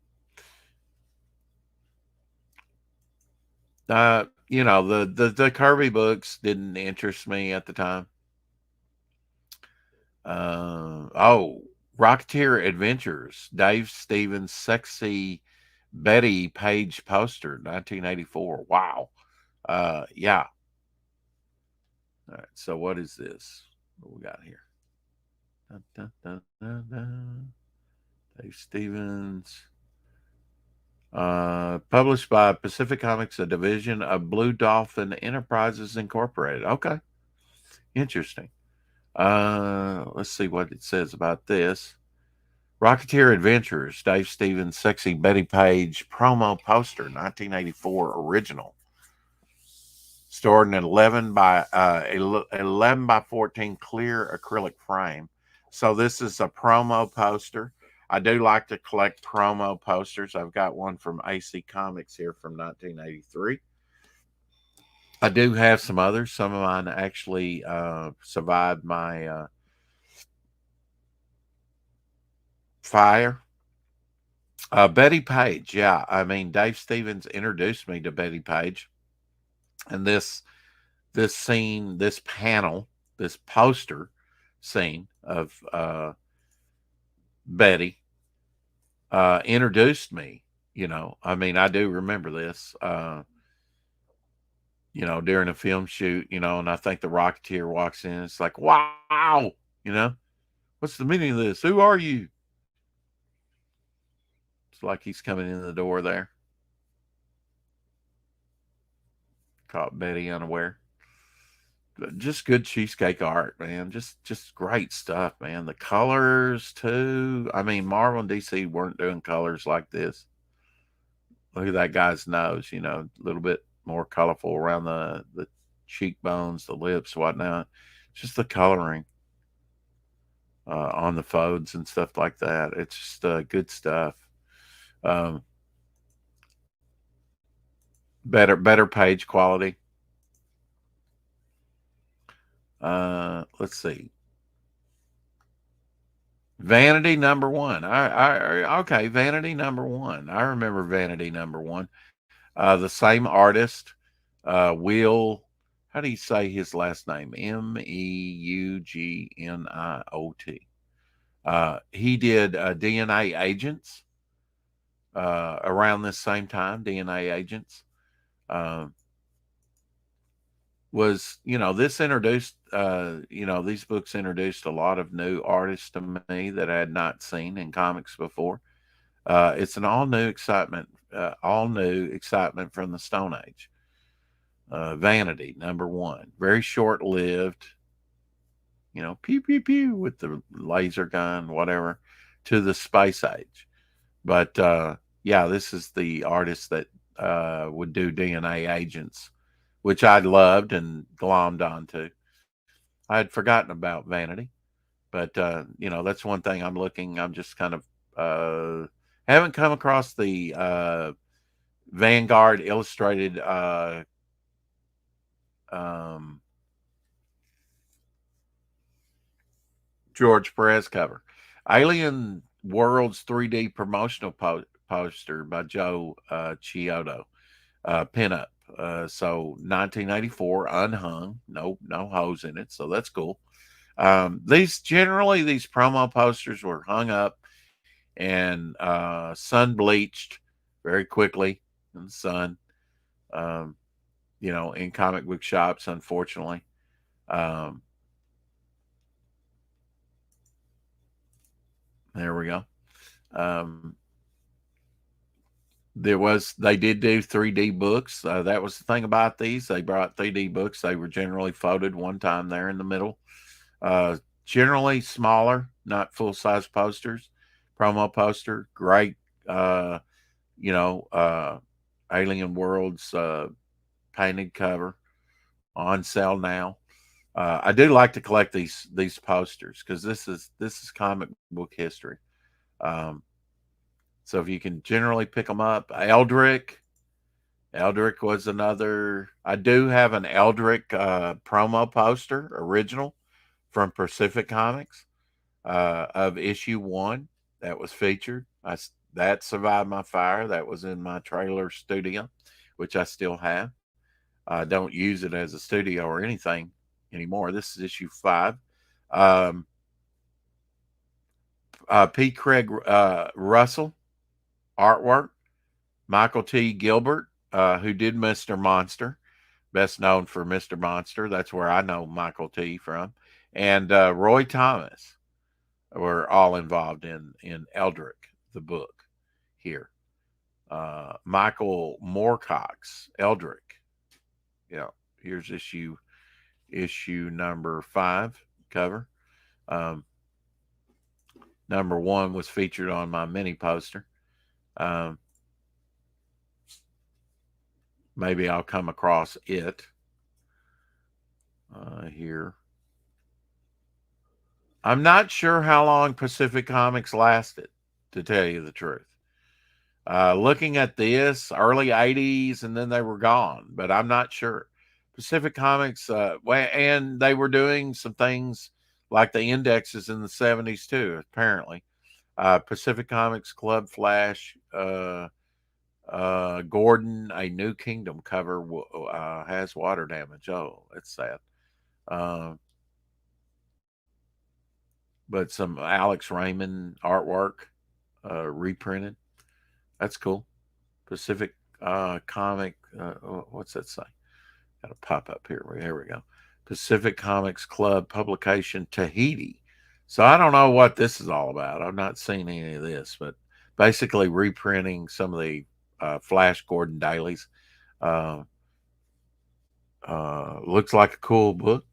The Kirby books didn't interest me at the time. Rocketeer Adventures, Dave Stevens' sexy Betty Page poster, 1984. Wow. Yeah. All right. So what is this? What we got here? Dun, dun, dun, dun, dun. Dave Stevens. Published by Pacific Comics, a division of Blue Dolphin Enterprises Incorporated. Okay. Interesting. Let's see what it says about this. Rocketeer Adventures, Dave Stevens' sexy Betty Page promo poster, 1984 original. Stored in an 11 by 14 clear acrylic frame. So this is a promo poster. I do like to collect promo posters. I've got one from AC Comics here from 1983. I do have some others. Some of mine actually survived my fire. Betty Page, yeah. I mean, Dave Stevens introduced me to Betty Page. And this scene, this panel, this poster scene of Betty introduced me. I mean, I do remember this. During a film shoot, and I think the Rocketeer walks in. It's like, wow, what's the meaning of this? Who are you? It's like he's coming in the door there. Caught Betty unaware. Just good cheesecake art, man. Just great stuff, man. The colors too. I mean, Marvel and DC weren't doing colors like this. Look at that guy's nose, a little bit more colorful around the cheekbones, the lips, whatnot. Just the coloring on the folds and stuff like that. It's just good stuff. Better page quality. Let's see. Vanity #1. Okay, Vanity #1. I remember Vanity #1. The same artist, Will. How do you say his last name? Meugniot. He did DNA Agents around this same time. DNA Agents. This introduced, these books introduced a lot of new artists to me that I had not seen in comics before. It's an all new excitement from the Stone Age. Vanity #1, very short lived, pew pew pew with the laser gun, whatever, to the Space Age. But yeah, this is the artist that would do DNA Agents, which I loved and glommed onto. I had forgotten about Vanity, but that's one thing I'm just kind of haven't come across the Vanguard Illustrated George Perez cover. Alien Worlds 3D promotional poster by Joe Chiodo. Pinup. So 1984, unhung, no hose in it, so that's cool. These promo posters were hung up and sun bleached very quickly in the sun. In comic book shops, unfortunately. There we go. They did do 3D books. That was the thing about these. They brought 3D books. They were generally folded one time there in the middle. generally smaller, not full-size posters. Promo poster, great, you know, Alien Worlds painted cover on sale now. I do like to collect these posters because this is comic book history. Um, so if you can generally pick them up, Eldrick was another. I do have an Eldrick promo poster, original from Pacific Comics of issue 1 that was featured. That survived my fire. That was in my trailer studio, which I still have. I don't use it as a studio or anything anymore. This is issue 5. Um, P. Craig Russell artwork. Michael T. Gilbert, who did Mr. Monster, best known for Mr. Monster. That's where I know Michael T. from. And Roy Thomas were all involved in Eldrick, the book here. Michael Moorcock's Eldrick. Yeah, here's issue number 5 cover. Number 1 was featured on my mini poster. Maybe I'll come across it here. I'm not sure how long Pacific Comics lasted, to tell you the truth. Looking at this, early 80s, and then they were gone, but I'm not sure. Pacific Comics, and they were doing some things like the indexes in the 70s too, apparently. Pacific Comics, Club Flash, Gordon, A New Kingdom cover has water damage. Oh, it's sad. But some Alex Raymond artwork reprinted. That's cool. Pacific Comic. What's that say? Got to pop up here. Here we go. Pacific Comics Club publication Tahiti. So I don't know what this is all about. I've not seen any of this, but basically reprinting some of the Flash Gordon dailies. Looks like a cool book.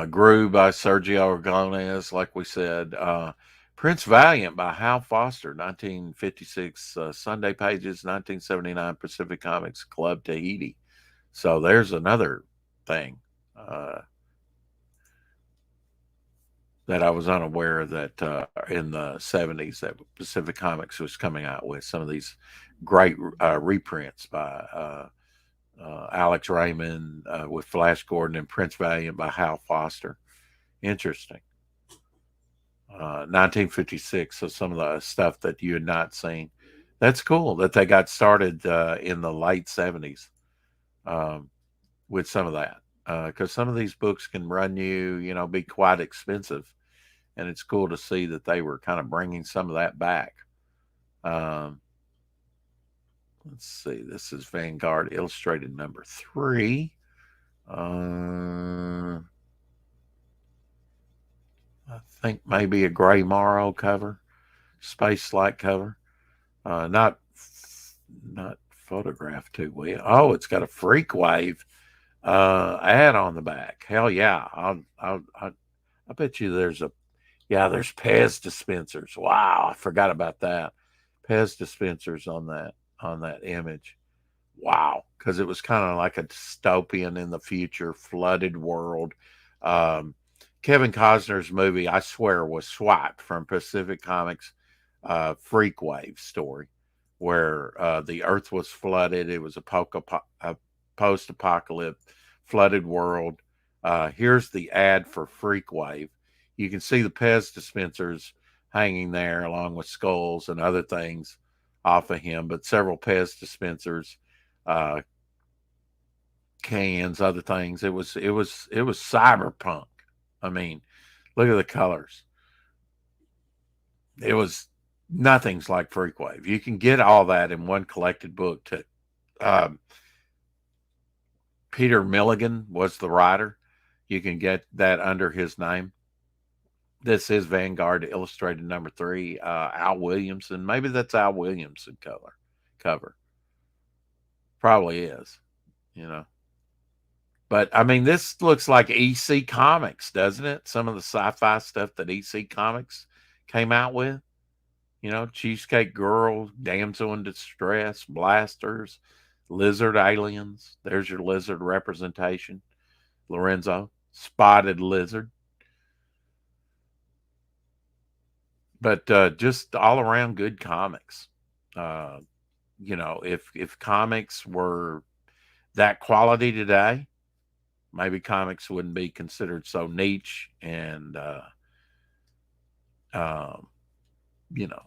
Grew by Sergio Aragonés, like we said. Prince Valiant by Hal Foster, 1956. Sunday Pages, 1979. Pacific Comics Club Tahiti. So there's another thing that I was unaware that in the 70s that Pacific Comics was coming out with some of these great reprints by Alex Raymond with Flash Gordon and Prince Valiant by Hal Foster. Interesting. 1956, so some of the stuff that you had not seen. That's cool that they got started in the late 70s with some of that. Because some of these books can run you, be quite expensive. And it's cool to see that they were kind of bringing some of that back. Let's see. This is Vanguard Illustrated number 3. I think maybe a Gray Morrow cover, space light cover. Not photographed too well. Oh, it's got a Freak Wave ad on the back. Hell yeah! I bet you there's Pez dispensers. Wow, I forgot about that. Pez dispensers on that image. Wow, because it was kind of like a dystopian in the future, flooded world. Kevin Costner's movie, I swear, was swiped from Pacific Comics' Freak Wave story, where the Earth was flooded. It was a post-apocalypse flooded world. Here's the ad for Freak Wave. You can see the Pez dispensers hanging there, along with skulls and other things off of him, but several Pez dispensers, cans, other things. It was cyberpunk. I mean, look at the colors. It was nothing's like Freak Wave. You can get all that in one collected book. Peter Milligan was the writer. You can get that under his name. This is Vanguard Illustrated number 3. Al Williamson. Maybe that's Al Williamson cover. Probably is. you know. But I mean, this looks like EC Comics, doesn't it? Some of the sci-fi stuff that EC Comics came out with. You know, Cheesecake Girl, Damsel in Distress, Blasters, Lizard Aliens. There's your lizard representation, Lorenzo. Spotted Lizard. But just all around good comics. Uh, you know, if comics were that quality today, maybe comics wouldn't be considered so niche and um, you know,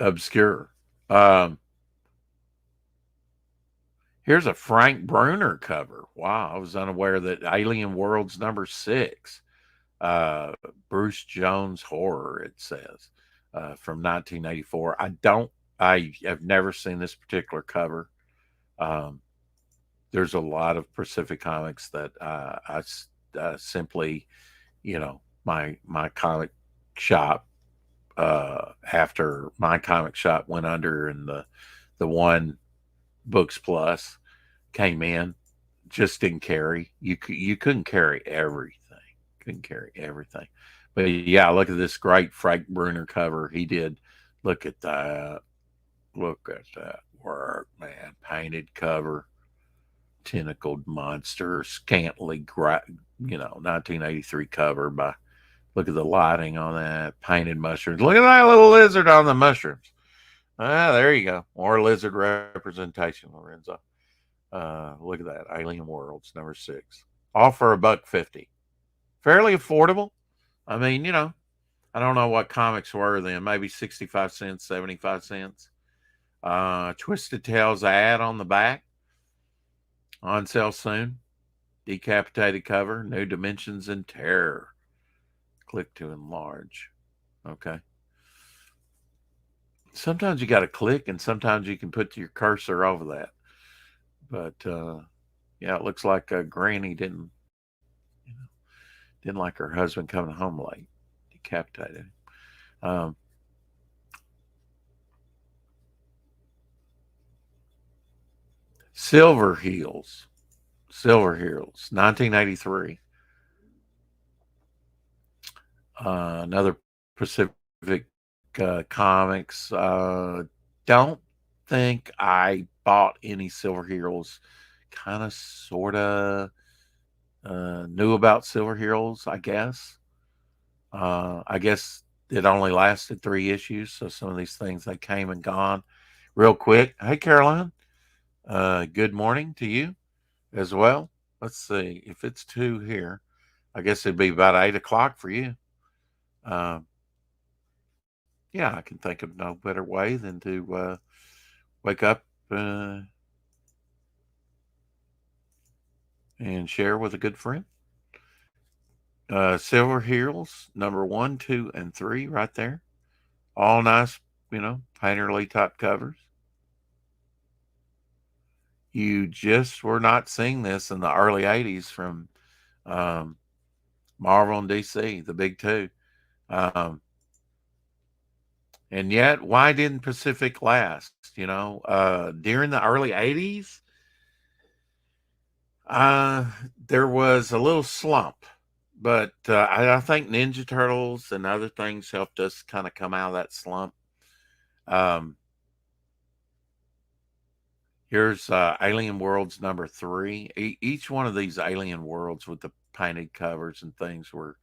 obscure. Um, Here's a Frank Bruner cover. Wow, I was unaware that Alien Worlds #6, uh, Bruce Jones horror. It says from 1984. I have never seen this particular cover. Um, there's a lot of Pacific Comics that simply, you know, my comic shop after my comic shop went under and the one Books Plus came in, just didn't carry. You couldn't carry everything. Couldn't carry everything. But yeah, look at this great Frank Bruner cover he did. Look at that. Look at that work, man. Painted cover, tentacled monster, you know, 1983 cover by. Look at the lighting on that. Painted mushrooms. Look at that little lizard on the mushrooms. Ah, there you go. More lizard representation, Lorenzo. Look at that. Alien Worlds #6. All for $1.50. Fairly affordable. I mean, you know, I don't know what comics were then. Maybe 65 cents, 75 cents. Twisted Tales ad on the back. On sale soon. Decapitated cover. New Dimensions in Terror. Click to enlarge. Okay. Sometimes you got to click, and sometimes you can put your cursor over that. But yeah, it looks like Granny you know, didn't like her husband coming home late. Decapitated. Um, Silver Heels. Silver Heels, 1983. Another Pacific Comics. Don't think I bought any Silver Heroes. Kind of, sort of knew about Silver Heroes, I guess. I guess it only lasted 3 issues, so some of these things they came and gone real quick. Hey, Caroline. Good morning to you as well. Let's see if it's 2 here. I guess it'd be about 8 o'clock for you. Um, yeah, I can think of no better way than to wake up and share with a good friend. Silver Heroes, #1, 2, and 3, right there. All nice, you know, painterly type covers. You just were not seeing this in the early 80s from um, Marvel and DC, the big two. Um, and yet, why didn't Pacific last? You know, during the early 80s, uh, there was a little slump, but I think Ninja Turtles and other things helped us kind of come out of that slump. Um, Here's Alien Worlds #3. Each one of these Alien Worlds with the painted covers and things were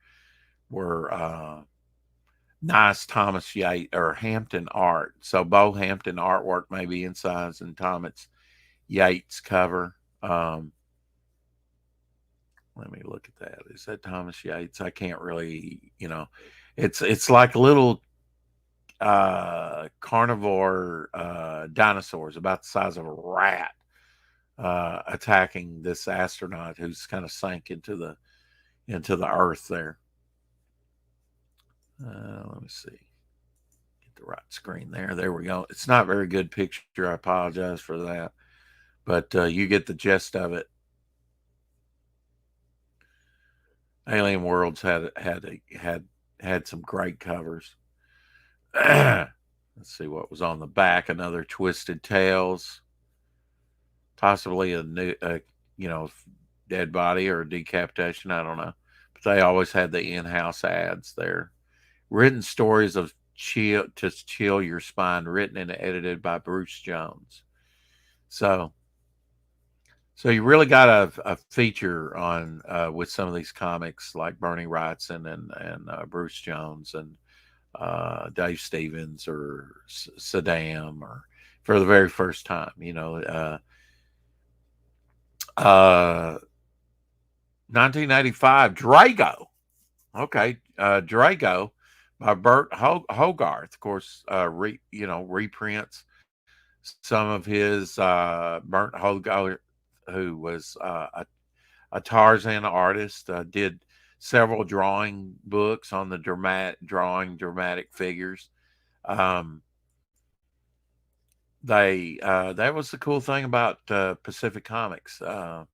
nice Thomas Yates or Hampton art. So Bo Hampton artwork maybe inside and Thomas Yates cover. Let me look at that. Is that Thomas Yates? I can't really, you know, it's like little carnivore dinosaurs about the size of a rat attacking this astronaut who's kind of sank into the earth there. Let me see. Get the right screen there. There we go. It's not very good picture. I apologize for that, but you get the gist of it. Alien Worlds had some great covers. Let's see what was on the back. Another Twisted Tales, possibly a new, you know, dead body or decapitation. I don't know, but they always had the in-house ads there. Written stories of chill your spine, written and edited by Bruce Jones. So, so you really got a feature on with some of these comics like Bernie Wrightson and Bruce Jones and Dave Stevens or Saddam or for the very first time, you know, uh, 1985 Drago. Okay, Drago by Bert Hogarth. Of course, reprints some of his Bert Hogarth, who was a Tarzan artist, did several drawing books on the dramatic figures. Um, they that was the cool thing about Pacific Comics. They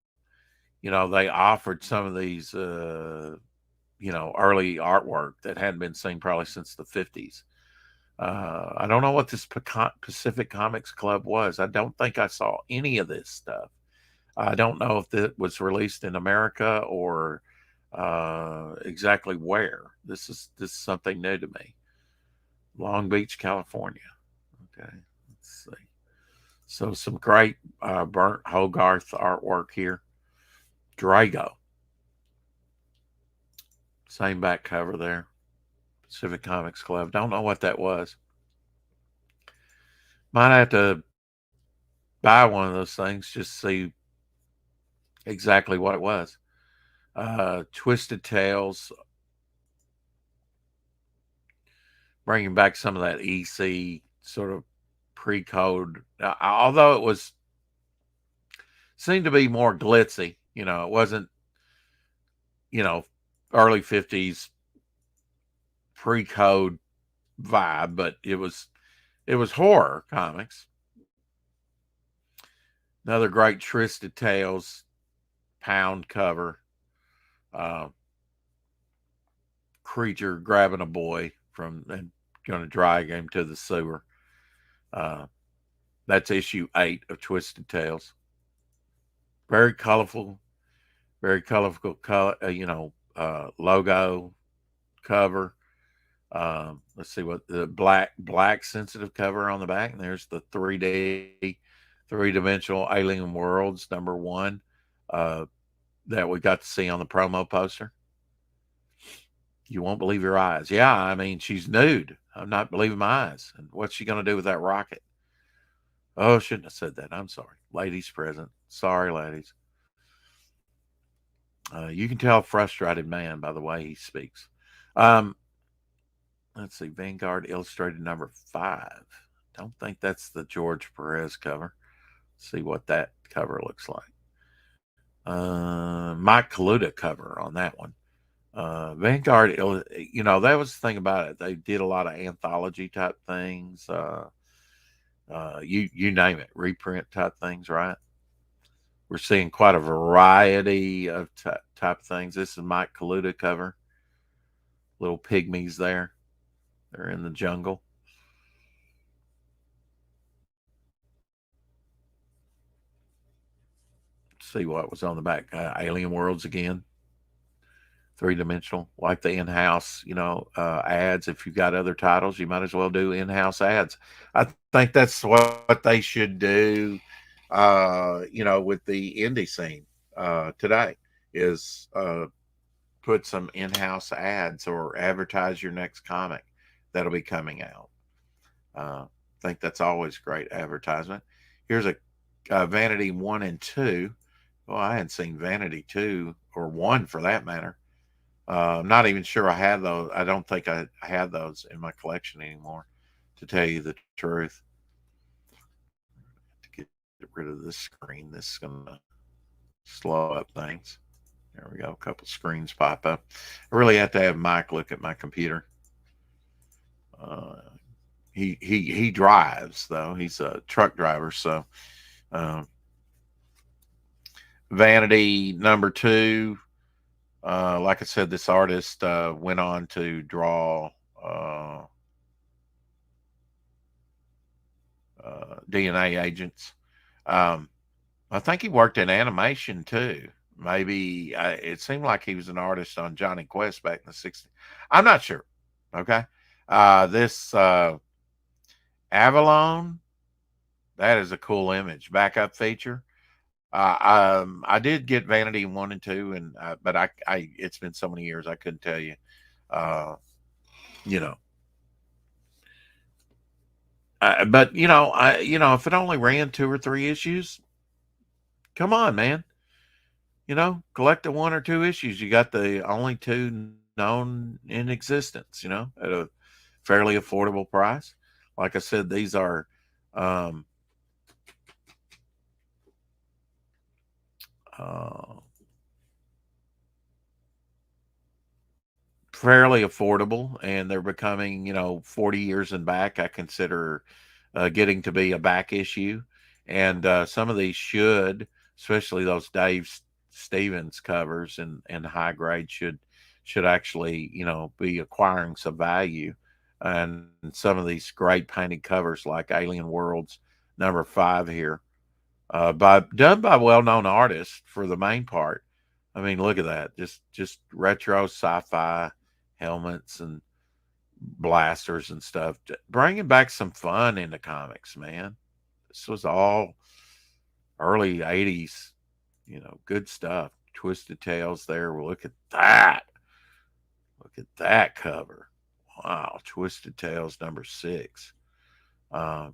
offered some of these early artwork that hadn't been seen probably since the 50s. I don't know what this Pacific Comics Club was. I don't think I saw any of this stuff. I don't know if it was released in America or exactly where. This is something new to me. Long Beach, California. Okay, let's see. So some great Burnt Hogarth artwork here. Drago. Same back cover there. Pacific Comics Club. Don't know what that was. Might have to buy one of those things just to see exactly what it was. Twisted Tales, bringing back some of that EC sort of pre-code. Although it was seemed to be more glitzy. It wasn't early 50s pre-code vibe, but it was horror comics. Another great Twisted Tales pound cover. Uh, creature grabbing a boy from and going to drag him to the sewer. Uh, that's issue 8 of Twisted Tales. Very colorful, color. Logo cover. Let's see what the black sensitive cover on the back. And there's the 3D, 3-dimensional Alien Worlds #1 that we got to see on the promo poster. You won't believe your eyes. Yeah, I mean, she's nude. I'm not believing my eyes. And what's she going to do with that rocket? Oh, shouldn't have said that. I'm sorry. Ladies present. Sorry, ladies. You can tell a frustrated man by the way he speaks. Um, let's see. Vanguard Illustrated #5. Don't think that's the George Perez cover. Let's see what that cover looks like. Mike Kaluta cover on that one. Vanguard, that was the thing about it. They did a lot of anthology type things. You name it, reprint type things, right? We're seeing quite a variety of type of things. This is Mike Kaluta cover. Little pygmies there. They're in the jungle. Let's see what was on the back. Alien Worlds again. 3-dimensional, like the in-house, ads. If you've got other titles, you might as well do in-house ads. I think that's what they should do, with the indie scene today is put some in-house ads or advertise your next comic that'll be coming out. I think that's always great advertisement. Here's a Vanity 1 and 2. Well, I hadn't seen Vanity 2 or 1 for that matter. I'm not even sure I had those. I don't think I had those in my collection anymore, to tell you the truth. To get rid of this screen, this is going to slow up things. There we go. A couple screens pop up. I really have to have Mike look at my computer. He drives though. He's a truck driver, so Vanity #2. Like I said, this artist went on to draw DNA agents. Um, I think he worked in animation too. Maybe it seemed like he was an artist on Johnny Quest back in the 60s. I'm not sure. Okay. This Avalon, that is a cool image. Backup feature. I did get Vanity 1 and 2, and but it's been so many years I couldn't tell you. Uh, you know, but if it only ran 2 or 3 issues, come on, man. Collect the 1 or 2 issues. You got the only two known in existence. At a fairly affordable price. Like I said, these are um, uh, fairly affordable, and they're becoming, 40 years and back. I consider getting to be a back issue, and some of these should, especially those Stevens covers and high grade, should actually, be acquiring some value. And some of these great painted covers, like Alien Worlds #5 here, done by well-known artists for the main part. I mean, look at that. Just retro sci-fi helmets and blasters and stuff. Bringing back some fun into comics, man. This was all early 80s, good stuff. Twisted Tales there. Well, look at that. Look at that cover. Wow. Twisted Tales #6. Um,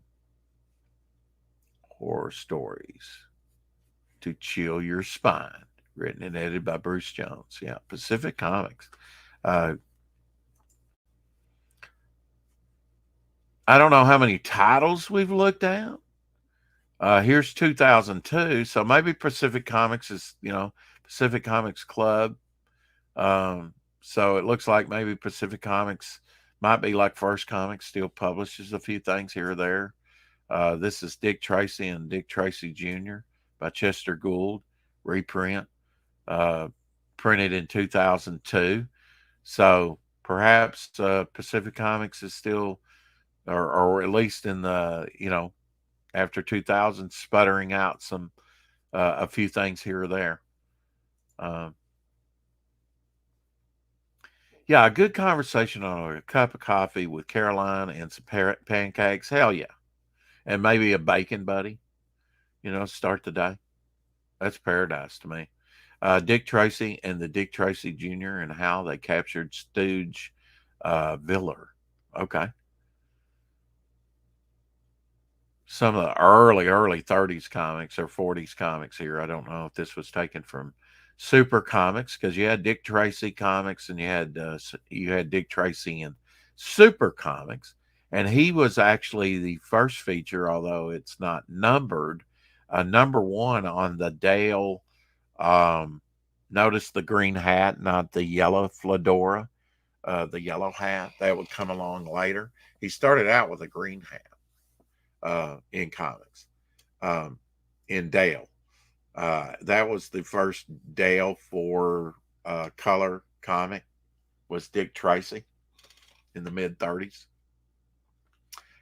Horror Stories to Chill Your Spine. Written and edited by Bruce Jones. Yeah. Pacific Comics. Uh, I don't know how many titles we've looked at. Here's 2002, so maybe Pacific Comics is, Pacific Comics Club. So it looks like maybe Pacific Comics might be like First Comics, still publishes a few things here or there. This is Dick Tracy and Dick Tracy Jr. by Chester Gould, reprint, uh, printed in 2002. So perhaps Pacific Comics is still, or at least in the, after 2000, sputtering out a few things here or there. Um, yeah, a good conversation on a cup of coffee with Caroline and some pancakes. Hell yeah. And maybe a bacon buddy, start the day. That's paradise to me. Dick Tracy and the Dick Tracy Jr. and how they captured Stooge Viller. Okay. Some of the early 30s comics or 40s comics here. I don't know if this was taken from Super Comics, because you had Dick Tracy comics and you had Dick Tracy in Super Comics, and he was actually the first feature, although it's not numbered, #1 on the Dale. Um, Notice the green hat, not the yellow fedora, the yellow hat that would come along later. He started out with a green hat in comics, um, in Dale. That was the first Dale for color comic, was Dick Tracy in the mid 30s.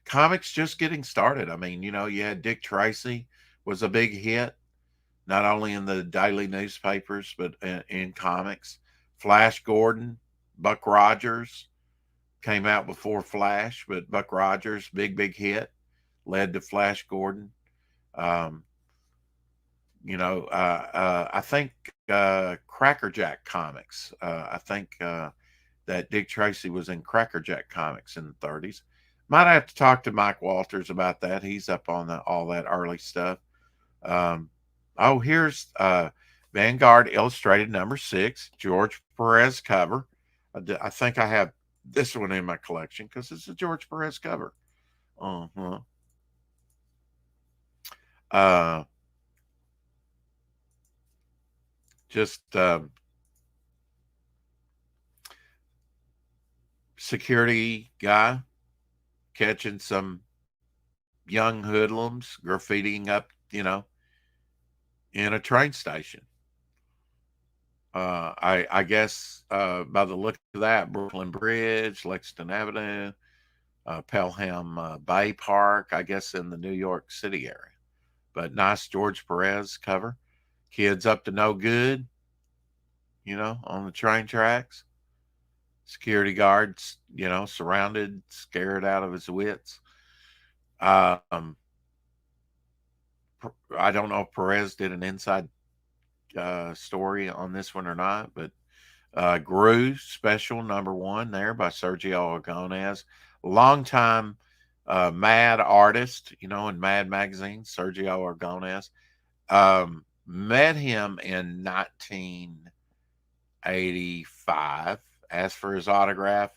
Comics just getting started. I mean, you had Dick Tracy was a big hit, not only in the daily newspapers, but in comics. Flash Gordon, Buck Rogers came out before Flash, but Buck Rogers, big hit, led to Flash Gordon. Um, I think Crackerjack Comics. I think that Dick Tracy was in Crackerjack Comics in the 30s. Might have to talk to Mike Walters about that. He's up on all that early stuff. Um, here's Vanguard Illustrated #6, George Perez cover. I think I have this one in my collection because it's a George Perez cover. Uh-huh. Uh, just security guy catching some young hoodlums graffitiing up, in a train station. I guess by the look of that, Brooklyn Bridge, Lexington Avenue, Pelham Bay Park, I guess in the New York City area. But nice George Perez cover. Kids up to no good, on the train tracks. Security guards, surrounded, scared out of his wits. Um, I don't know if Perez did an inside story on this one or not, but Gru Special #1 there by Sergio Aragonés, longtime Mad artist, in Mad magazine, Sergio Aragonés. Met him in 1985, asked for his autograph.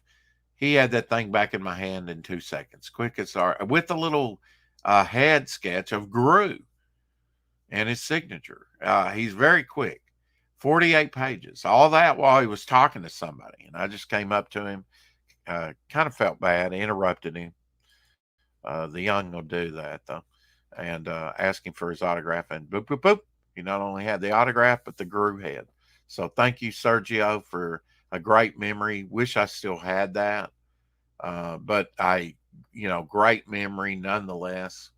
He had that thing back in my hand in 2 seconds, quick as art, with a little head sketch of Gru and his signature. He's very quick. 48 pages. All that while he was talking to somebody. And I just came up to him, kind of felt bad, interrupted him. The young will do that, though. And asked him for his autograph. And boop, boop, boop. He not only had the autograph, but the Gru head. So thank you, Sergio, for a great memory. Wish I still had that. But great memory nonetheless.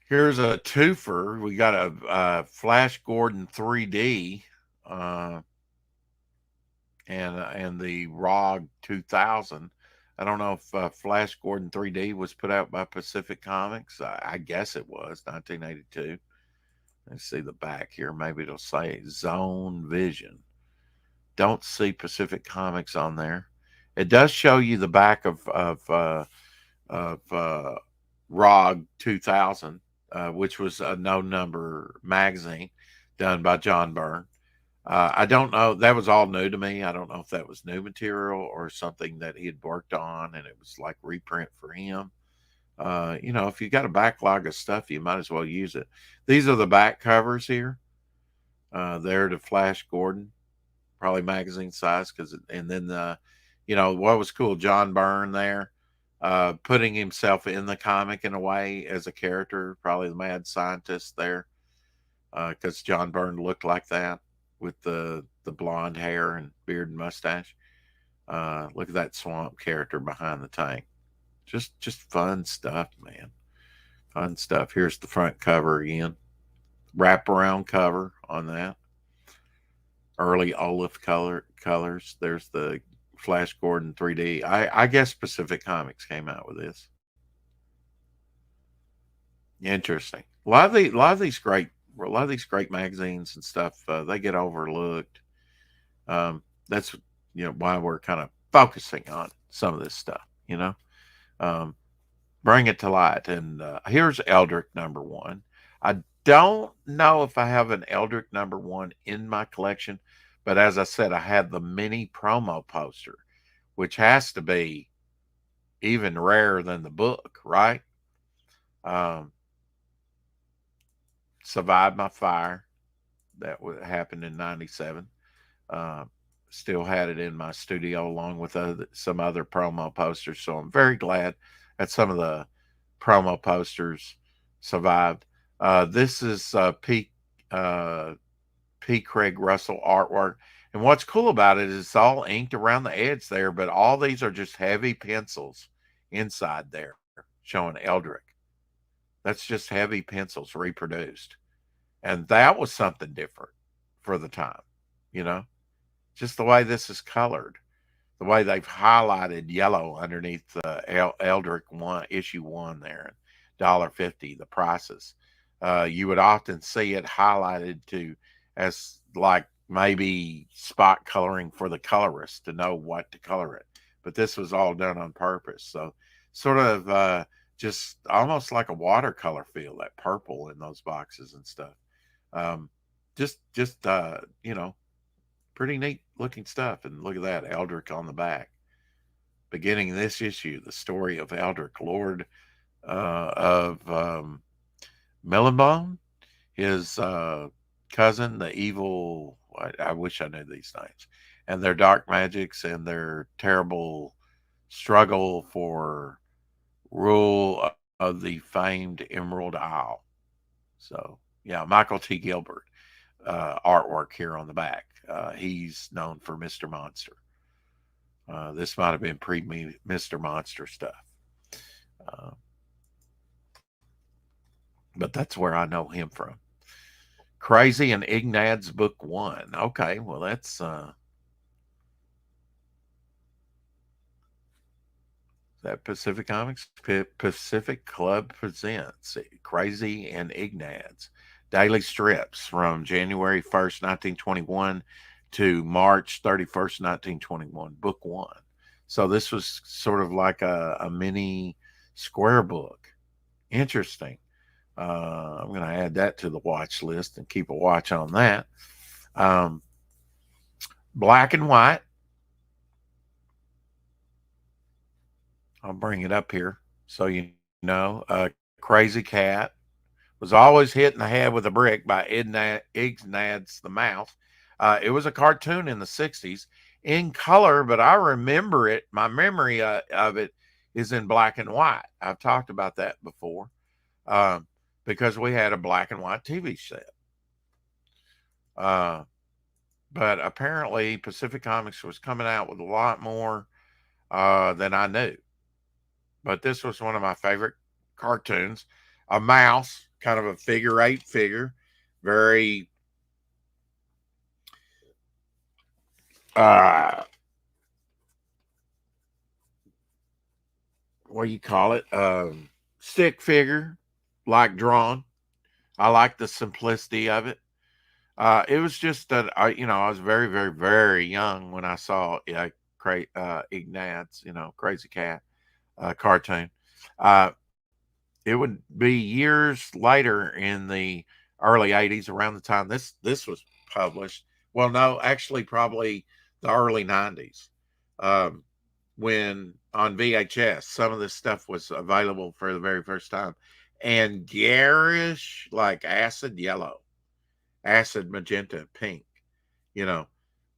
Here's a twofer. We got a Flash Gordon 3D and the ROG 2000. I don't know if Flash Gordon 3D was put out by Pacific Comics. I guess it was 1982. Let's see the back here. Maybe it'll say Zone Vision. Don't see Pacific Comics on there. It does show you the back of ROG 2000. Which was a no-number magazine done by John Byrne. I don't know. That was all new to me. I don't know if that was new material or something that he had worked on and it was like reprint for him. If you got a backlog of stuff, you might as well use it. These are the back covers here. They're to Flash Gordon, probably magazine size. And then what was cool, John Byrne there. Putting himself in the comic in a way as a character, probably the mad scientist there, because John Byrne looked like that with the blonde hair and beard and mustache. Look at that swamp character behind the tank. Just fun stuff, man. Fun stuff. Here's the front cover again. Wraparound cover on that. Early olive colors. There's the Flash Gordon 3D. I guess Pacific Comics came out with this. Interesting. A lot of these great magazines and stuff, they get overlooked. That's why we're kind of focusing on some of this stuff. Bring it to light. And here's Eldrick #1. I don't know if I have an Eldrick #1 in my collection. But as I said, I had the mini promo poster, which has to be even rarer than the book, right? Survived My Fire. That happened in 97. Still had it in my studio along with some other promo posters. So I'm very glad that some of the promo posters survived. This is P. Craig Russell artwork. And what's cool about it is it's all inked around the edge there, but all these are just heavy pencils inside there showing Eldrick. That's just heavy pencils reproduced. And that was something different for the time, just the way this is colored, the way they've highlighted yellow underneath the Eldrick issue 1 there, $1.50, the prices. You would often see it highlighted as like maybe spot coloring for the colorist to know what to color it. But this was all done on purpose. So sort of just almost like a watercolor feel, that purple in those boxes and stuff. Pretty neat looking stuff. And look at that, Eldrick on the back. Beginning this issue, the story of Eldrick, Lord of Melonbone, his cousin, the evil, I wish I knew these names, and their dark magics and their terrible struggle for rule of the famed Emerald Isle. So, yeah, Michael T. Gilbert artwork here on the back. He's known for Mr. Monster. This might have been pre Mr. Monster stuff. Uh, but that's where I know him from. Crazy and Ignatz Book One. Okay, well, that's that Pacific Comics. Pacific Club presents Crazy and Ignatz. Daily strips from January 1st, 1921 to March 31st, 1921. Book One. So this was sort of like a mini square book. Interesting. I'm going to add that to the watch list and keep a watch on that. Um, Black and white. I'll bring it up here so you know. Crazy Cat was always hit in the head with a brick by Ignatz the Mouse. It was a cartoon in the 60s in color, but I remember it. My memory of it is in black and white. I've talked about that before because we had a black and white TV set. But apparently Pacific Comics was coming out with a lot more than I knew. But this was one of my favorite cartoons. A mouse, kind of a figure eight figure, very what do you call it? Stick figure, like drawn. I like the simplicity of it. It was just that I was very, very, very young when I saw Ignatz, Crazy Cat cartoon. Uh, it would be years later in the early '80s, around the time this was published. Well, no, actually, probably the early '90s, when on VHS some of this stuff was available for the very first time, and garish, like acid yellow, acid magenta, pink. You know,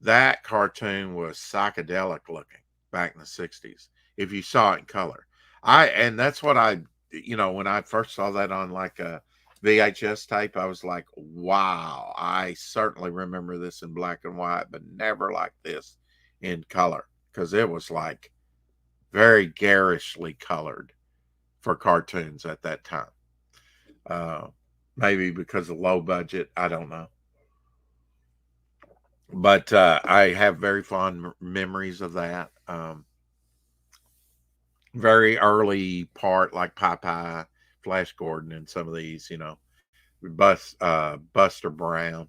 that cartoon was psychedelic looking back in the '60s. If you saw it in color, and that's what when I first saw that on like a VHS tape, I was like, wow, I certainly remember this in black and white, but never like this in color because it was like very garishly colored for cartoons at that time. Uh, Maybe because of low budget, I don't know. But I have very fond memories of that. Very early part, like Popeye, Flash Gordon, and some of these, Buster Brown,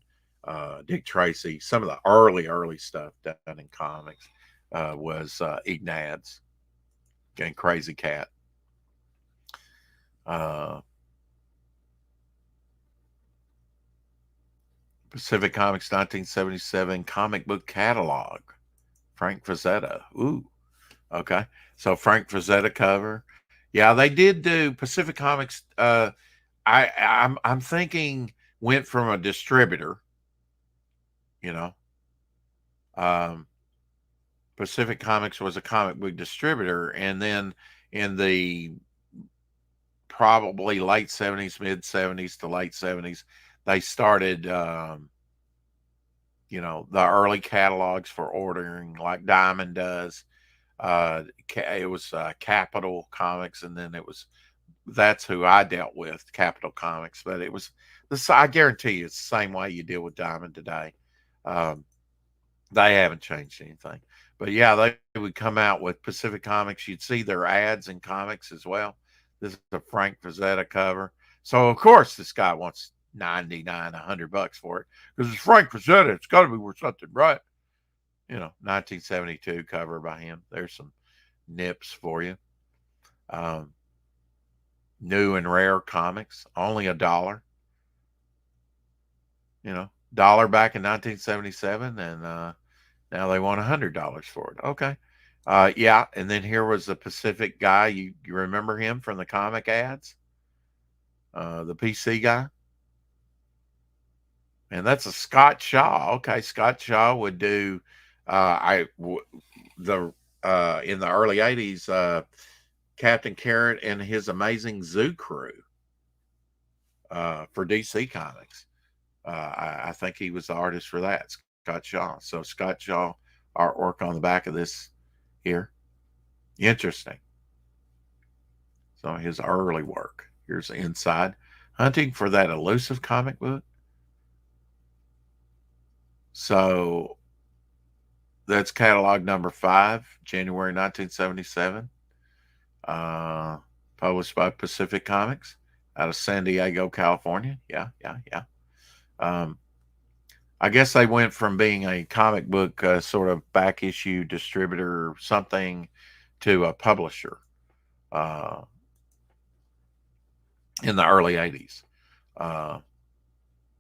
Dick Tracy. Some of the early stuff done in comics was Ignatz and Crazy Cat. Uh, Pacific Comics 1977 comic book catalog. Frank Frazetta. Ooh, okay. So Frank Frazetta cover. Yeah, they did do Pacific Comics. I'm thinking went from a distributor, you know. Um, Pacific Comics was a comic book distributor, and then in the probably late '70s, mid '70s to late '70s, they started, the early catalogs for ordering, like Diamond does. It was Capital Comics, and then that's who I dealt with, Capital Comics. But it was this. I guarantee you, it's the same way you deal with Diamond today. Um, they haven't changed anything. But yeah, they would come out with Pacific Comics. You'd see their ads in comics as well. This is a Frank Frazetta cover. So of course this guy wants 99, $100 for it because it's Frank Frazetta. It's got to be worth something, right? 1972 cover by him. There's some nips for you. New and rare comics, only $1. Dollar back in 1977, and now they want $100 for it. Okay. Yeah, and then here was the Pacific guy. You remember him from the comic ads? The PC guy. And that's a Scott Shaw. Okay, Scott Shaw would do the in the early '80s, Captain Carrot and his Amazing Zoo Crew for DC Comics. I think he was the artist for that, Scott Shaw. So Scott Shaw artwork on the back of this here. Interesting. So his early work. Here's the inside. Hunting for that elusive comic book. So that's catalog number 5, January 1977. Uh, Published by Pacific Comics out of San Diego, California. Yeah, yeah, yeah. Um, I guess they went from being a comic book sort of back issue distributor or something to a publisher uh, in the early 80s. Uh,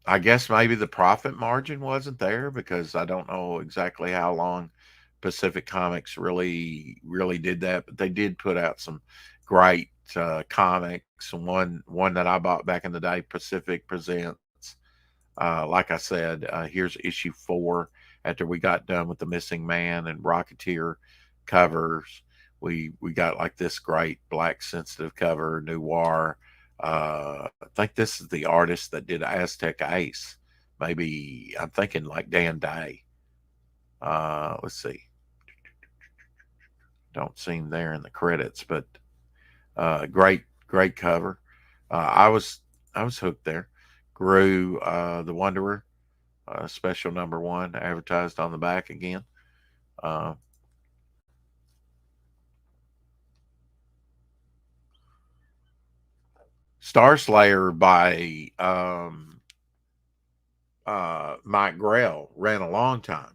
I guess maybe the profit margin wasn't there because I don't know exactly how long Pacific Comics really did that, but they did put out some great comics. One that I bought back in the day, Pacific Presents. Like I said, here's issue 4. After we got done with the Missing Man and Rocketeer covers, we got like this great black sensitive cover, noir. I think this is the artist that did Aztec Ace. Maybe I'm thinking like Dan Day. Let's see. Don't see him there in the credits, but great cover. I was hooked there. Gru, the Wanderer, special number 1, advertised on the back again. Uh, Star Slayer by Mike Grell ran a long time.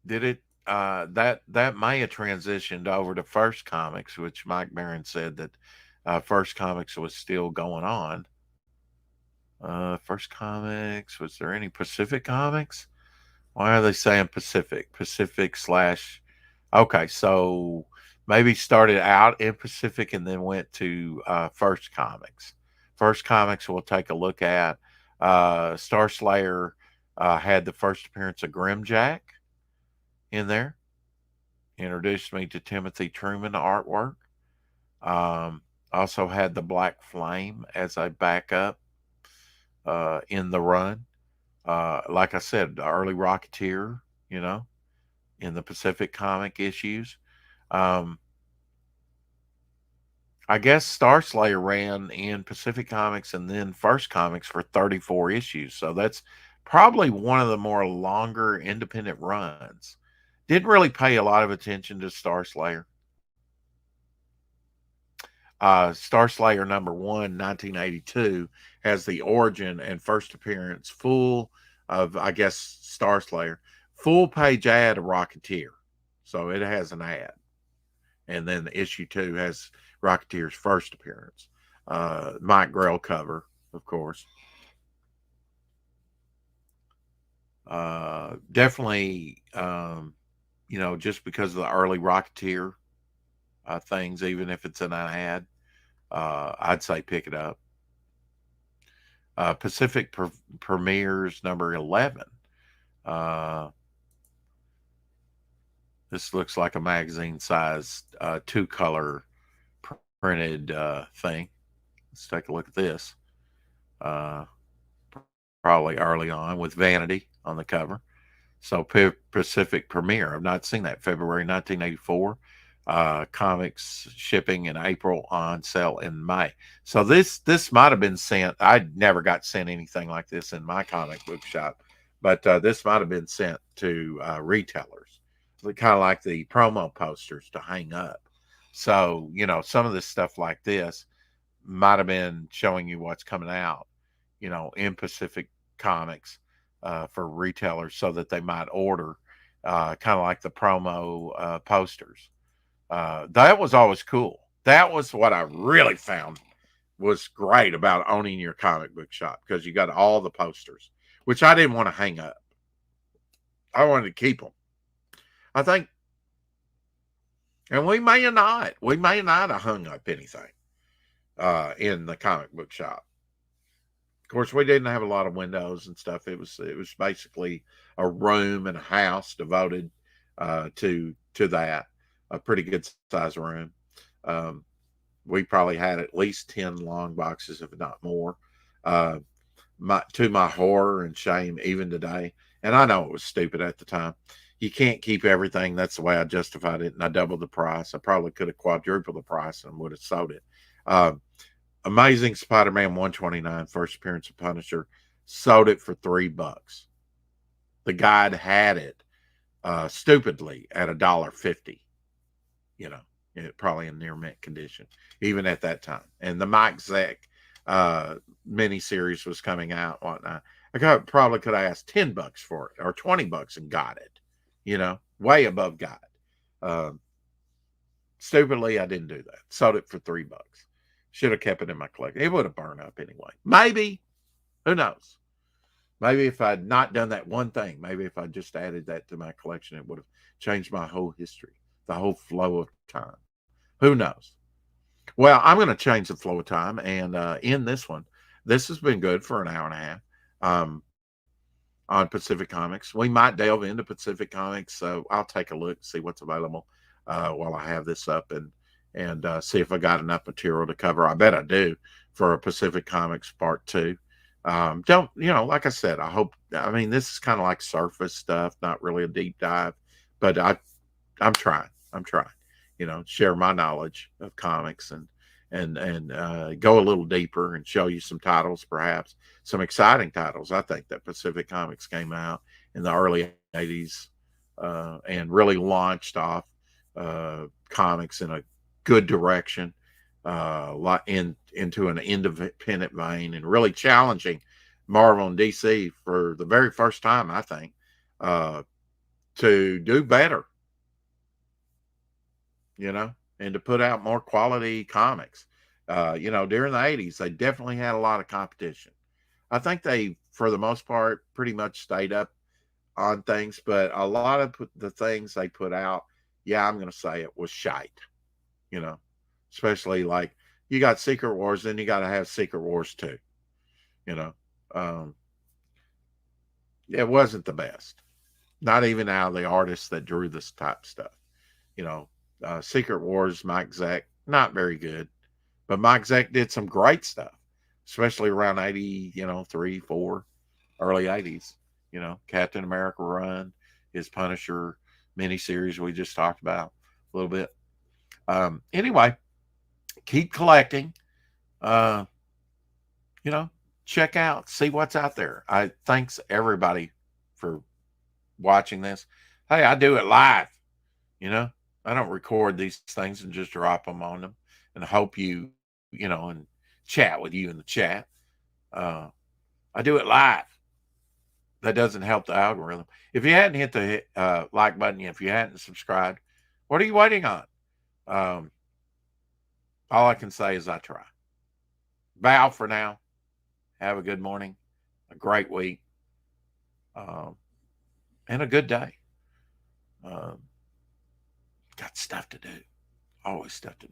Did it? That may have transitioned over to First Comics, which Mike Barron said that First Comics was still going on. First Comics, was there any Pacific Comics? Why are they saying Pacific? Pacific slash. Okay, so maybe started out in Pacific and then went to First Comics. First Comics we'll take a look at. Star Slayer had the first appearance of Grimjack in there. Introduced me to Timothy Truman artwork. Also had the Black Flame as a backup in the run. Like I said, the early Rocketeer, in the Pacific comic issues. Um, I guess Star Slayer ran in Pacific Comics and then First Comics for 34 issues. So that's probably one of the more longer independent runs. Didn't really pay a lot of attention to Star Slayer. Star Slayer number 1, 1982, has the origin and first appearance full of, I guess, Star Slayer, full page ad of Rocketeer. So it has an ad. And then issue 2 has Rocketeer's first appearance. Mike Grell cover, of course. Definitely, just because of the early Rocketeer things, even if it's an ad, I'd say pick it up. Pacific Premieres number 11. This looks like a magazine size 2-color printed thing. Let's take a look at this. Probably early on with Vanity on the cover. So Pacific Premiere. I've not seen that. February 1984. Comics shipping in April, on sale in May. So this might have been sent. I never got sent anything like this in my comic book shop, but this might have been sent to retailers, kind of like the promo posters to hang up. So some of this stuff like this might have been showing you what's coming out, in Pacific Comics for retailers, so that they might order, kind of like the promo posters. That was always cool. That was what I really found was great about owning your comic book shop, because you got all the posters, which I didn't want to hang up. I wanted to keep them. I think, and we may not have hung up anything in the comic book shop. Of course, we didn't have a lot of windows and stuff. It was basically a room and a house devoted to that. A pretty good size room. We probably had at least 10 long boxes, if not more. To my horror and shame, even today. And I know it was stupid at the time. You can't keep everything. That's the way I justified it. And I doubled the price. I probably could have quadrupled the price and would have sold it. Uh, Amazing Spider-Man 129, first appearance of Punisher, sold it for $3. The guy had it stupidly at $1.50. You know, probably in near mint condition, even at that time. And the Mike Zeck miniseries was coming out, whatnot. Probably could have asked $10 for it or $20 and got it. You know, way above God. Stupidly, I didn't do that. Sold it for $3. Should have kept it in my collection. It would have burned up anyway. Maybe. Who knows? Maybe if I'd not done that one thing, maybe if I just added that to my collection, it would have changed my whole history, the whole flow of time. Who knows? Well, I'm going to change the flow of time and end this one. This has been good for an hour and a half on Pacific Comics. We might delve into Pacific Comics, so I'll take a look, see what's available while I have this up and see if I got enough material to cover. I bet I do for a Pacific Comics Part 2. Don't, like I said, I mean, this is kind of like surface stuff, not really a deep dive, but I'm trying, share my knowledge of comics and go a little deeper and show you some titles, perhaps some exciting titles. I think that Pacific Comics came out in the early 80s and really launched off comics in a good direction. Into an independent vein and really challenging Marvel and DC for the very first time, I think, to do better, and to put out more quality comics. During the 80s, they definitely had a lot of competition. I think they, for the most part, pretty much stayed up on things, but a lot of the things they put out, I'm going to say it was shite, especially like, you got Secret Wars, then you got to have Secret Wars 2. It wasn't the best. Not even out of the artists that drew this type of stuff. Secret Wars, Mike Zeck, not very good. But Mike Zeck did some great stuff, especially around 80, 3, 4, early 80s. Captain America run, his Punisher miniseries we just talked about a little bit. Anyway, keep collecting. Check out, see what's out there. Thanks everybody for watching this. Hey, I do it live. I don't record these things and just drop them on them and hope you, and chat with you in the chat. I do it live. That doesn't help the algorithm. If you hadn't hit the like button yet, if you hadn't subscribed, what are you waiting on? All I can say is I try. Bow for now. Have a good morning, a great week, and a good day. Got stuff to do. Always stuff to do.